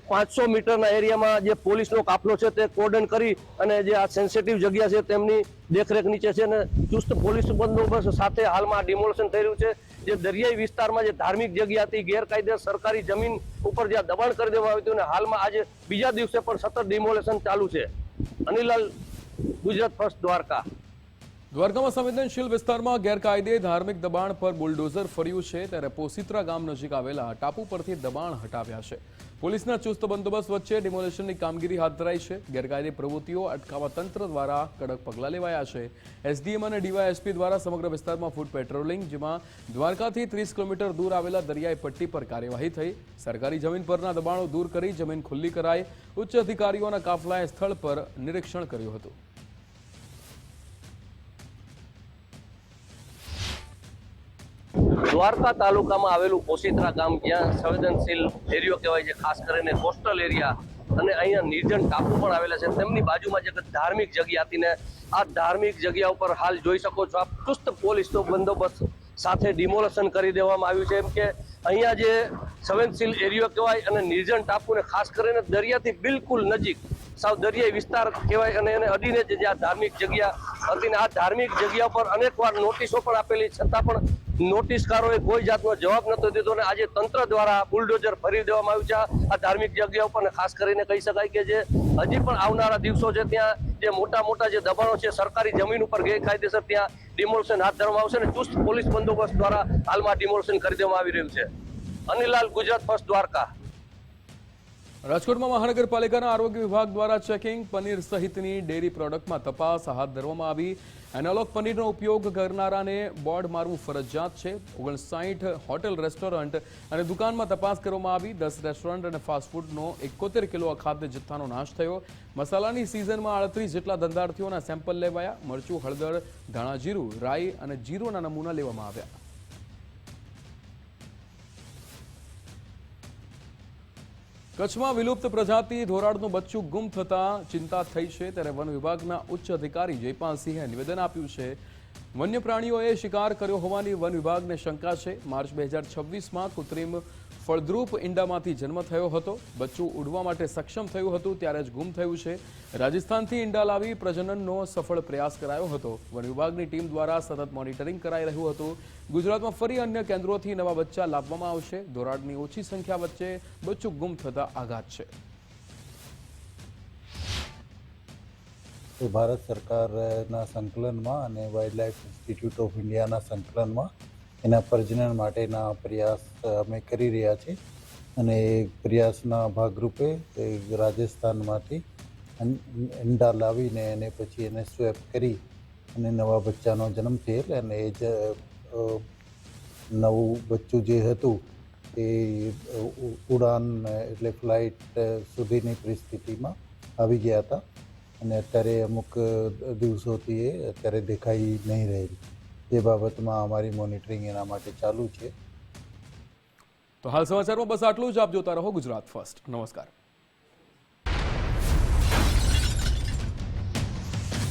500 મીટરના એરિયામાં જે પોલીસનો કાફલો છે તે કોર્ડન કરી અને જે આ સેન્સિટિવ જગ્યા છે તેમની દેખરેખ નીચે છે અને ચુસ્ત પોલીસ બંદોબસ્ત સાથે હાલમાં ડિમોલેશન થઈ રહ્યું છે. જે દરિયાઈ વિસ્તારમાં જે ધાર્મિક જગ્યા હતી, ગેરકાયદેસર સરકારી જમીન ઉપર જ્યાં દબાણ કરી દેવામાં આવ્યું હતું અને હાલમાં આજે બીજા દિવસે પણ સતત ડિમોલેશન ચાલુ છે. અનિલાલ, ગુજરાત ફર્સ્ટ, દ્વારકા. દ્વારકામાં સંવેદનશીલ વિસ્તારમાં ગેરકાયદે ધાર્મિક દબાણ પર બુલડોઝર ફર્યું છે, ત્યારે પોસીત્રા ગામ નજીક આવેલા ટાપુ પરથી દબાણ હટાવ્યા છે. પોલીસના ચુસ્ત બંદોબસ્ત વચ્ચે ડિમોલેશનની કામગીરી હાથ ધરાઈ છે. ગેરકાયદે પ્રવૃત્તિઓ અટકાવવા તંત્ર દ્વારા કડક પગલાં લેવાયા છે. SDM અને DYSP દ્વારા સમગ્ર વિસ્તારમાં ફૂટ પેટ્રોલિંગ, જેમાં દ્વારકાથી 30 કિલોમીટર દૂર આવેલા દરિયાઈ પટ્ટી પર કાર્યવાહી થઈ. સરકારી જમીન પરના દબાણો દૂર કરી જમીન ખુલ્લી કરાઈ. ઉચ્ચ અધિકારીઓના કાફલાએ સ્થળ પર નિરીક્ષણ કર્યું હતું. દ્વારકા તાલુકામાં આવેલું પોસીત્રા ગામ, જ્યાં સંવેદનશીલ એરિયો કહેવાય છે, ખાસ કરીને કોસ્ટલ એરિયા અને અહીંયા નિર્જન ટાપુ પણ આવેલા છે, તેમની બાજુમાં જે ધાર્મિક જગ્યા હતી ને આ ધાર્મિક જગ્યા ઉપર હાલ જોઈ શકો છો આપ ચુસ્ત પોલીસનો બંદોબસ્ત સાથે ડિમોલેશન કરી દેવામાં આવ્યું છે. એમ કે અહીંયા જે સંવેદનશીલ એરિયો કહેવાય અને નિર્જન ટાપુને ખાસ કરીને દરિયાથી બિલકુલ નજીક સાવ દરિયાઈ વિસ્તાર કહેવાય અને એને અડીને જે આ ધાર્મિક જગ્યા હતી ને આ ધાર્મિક જગ્યા પર અનેકવાર નોટિસો પણ આપેલી, છતાં પણ નોટિસકારોએ કોઈ જાતનો જવાબ નતો દીધો અને આજે તંત્ર દ્વારા બુલડોઝર ફરી દેવામાં આવ્યું છે આ ધાર્મિક જગ્યા ઉપર. ખાસ કરીને કહી શકાય કે જે હજી પણ આવનારા દિવસો છે ત્યાં જે મોટા જે દબાણો છે સરકારી જમીન ઉપર ગેરકાયદેસર, ત્યાં ડિમોલેશન હાથ ધરવામાં આવશે અને ચુસ્ત પોલીસ બંદોબસ્ત દ્વારા હાલમાં ડિમોલેશન કરી દેવામાં આવી રહ્યું છે. અનિલાલ, ગુજરાત ફર્સ્ટ, દ્વારકા. રાજકોટમાં મહાનગરપાલિકાના આરોગ્ય વિભાગ દ્વારા ચેકિંગ, પનીર સહિતની ડેરી પ્રોડક્ટમાં તપાસ હાથ ધરવામાં આવી. એનાલોગ પનીરનો ઉપયોગ કરનારાને બોર્ડ મારવું ફરજિયાત છે. 59 હોટેલ, રેસ્ટોરન્ટ અને દુકાનમાં તપાસ કરવામાં આવી. 10 રેસ્ટોરન્ટ અને ફાસ્ટફૂડનો 71 કિલો અખાદ્ય જથ્થાનો નાશ થયો. મસાલાની સિઝનમાં 38 જેટલા ધંધાર્થીઓના સેમ્પલ લેવાયા. મરચું, હળદર, ધાણા જીરું, રાઈ અને જીરુંના નમૂના લેવામાં આવ્યા. કચ્છમાં વિલુપ્ત પ્રજાતિ ધોરાડનું બચ્ચું ગુમ થતા ચિંતા થઈ છે, ત્યારે વન વિભાગના ઉચ્ચ અધિકારી જયપાલસિંહે નિવેદન આપ્યું છે. વન્ય પ્રાણીઓએ શિકાર કર્યો હોવાની વન વિભાગને શંકા છે. માર્ચ 2026માં કૃત્રિમ ફળદ્રુપ ઈંડામાંથી જન્મ થયો હતો. બચ્ચું ઉડવા માટે સક્ષમ થયું હતું ત્યારે જ ગુમ થયું છે. રાજસ્થાનથી ઈંડા લાવી પ્રજનનનો સફળ પ્રયાસ કરાયો હતો. વન વિભાગની ટીમ દ્વારા સતત મોનિટરિંગ કરાઈ રહ્યું હતું. ગુજરાતમાં ફરી અન્ય કેન્દ્રોથી નવા બચ્ચા લાવવામાં આવશે. ધોરાડની ઓછી સંખ્યા વચ્ચે બચ્ચું ગુમ થતા આઘાત છે. ભારત સરકારના સંકલનમાં અને વાઇલ્ડલાઇફ ઇન્સ્ટિટ્યૂટ ઓફ ઇન્ડિયાના સંકલનમાં એના પ્રજનન માટેના પ્રયાસ અમે કરી રહ્યા છીએ. અને એ પ્રયાસના ભાગરૂપે રાજસ્થાનમાંથી ઈંડા લાવીને અને પછી એને સ્વેપ કરી અને નવા બચ્ચાનો જન્મ થયેલ, અને એ જ નવું બચ્ચું જે હતું એ ઉડાન એટલે ફ્લાઇટ સુધીની પરિસ્થિતિમાં આવી ગયા હતા. અને અત્યારે અમુક દિવસોથી એ અત્યારે દેખાઈ નહીં રહેલ. એ બાબતમાં અમારી મોનિટરિંગ એના માટે ચાલુ છે. તો હાલ સમાચારમાં બસ આટલું જ. આપ જોતા રહો ગુજરાત ફર્સ્ટ. નમસ્કાર.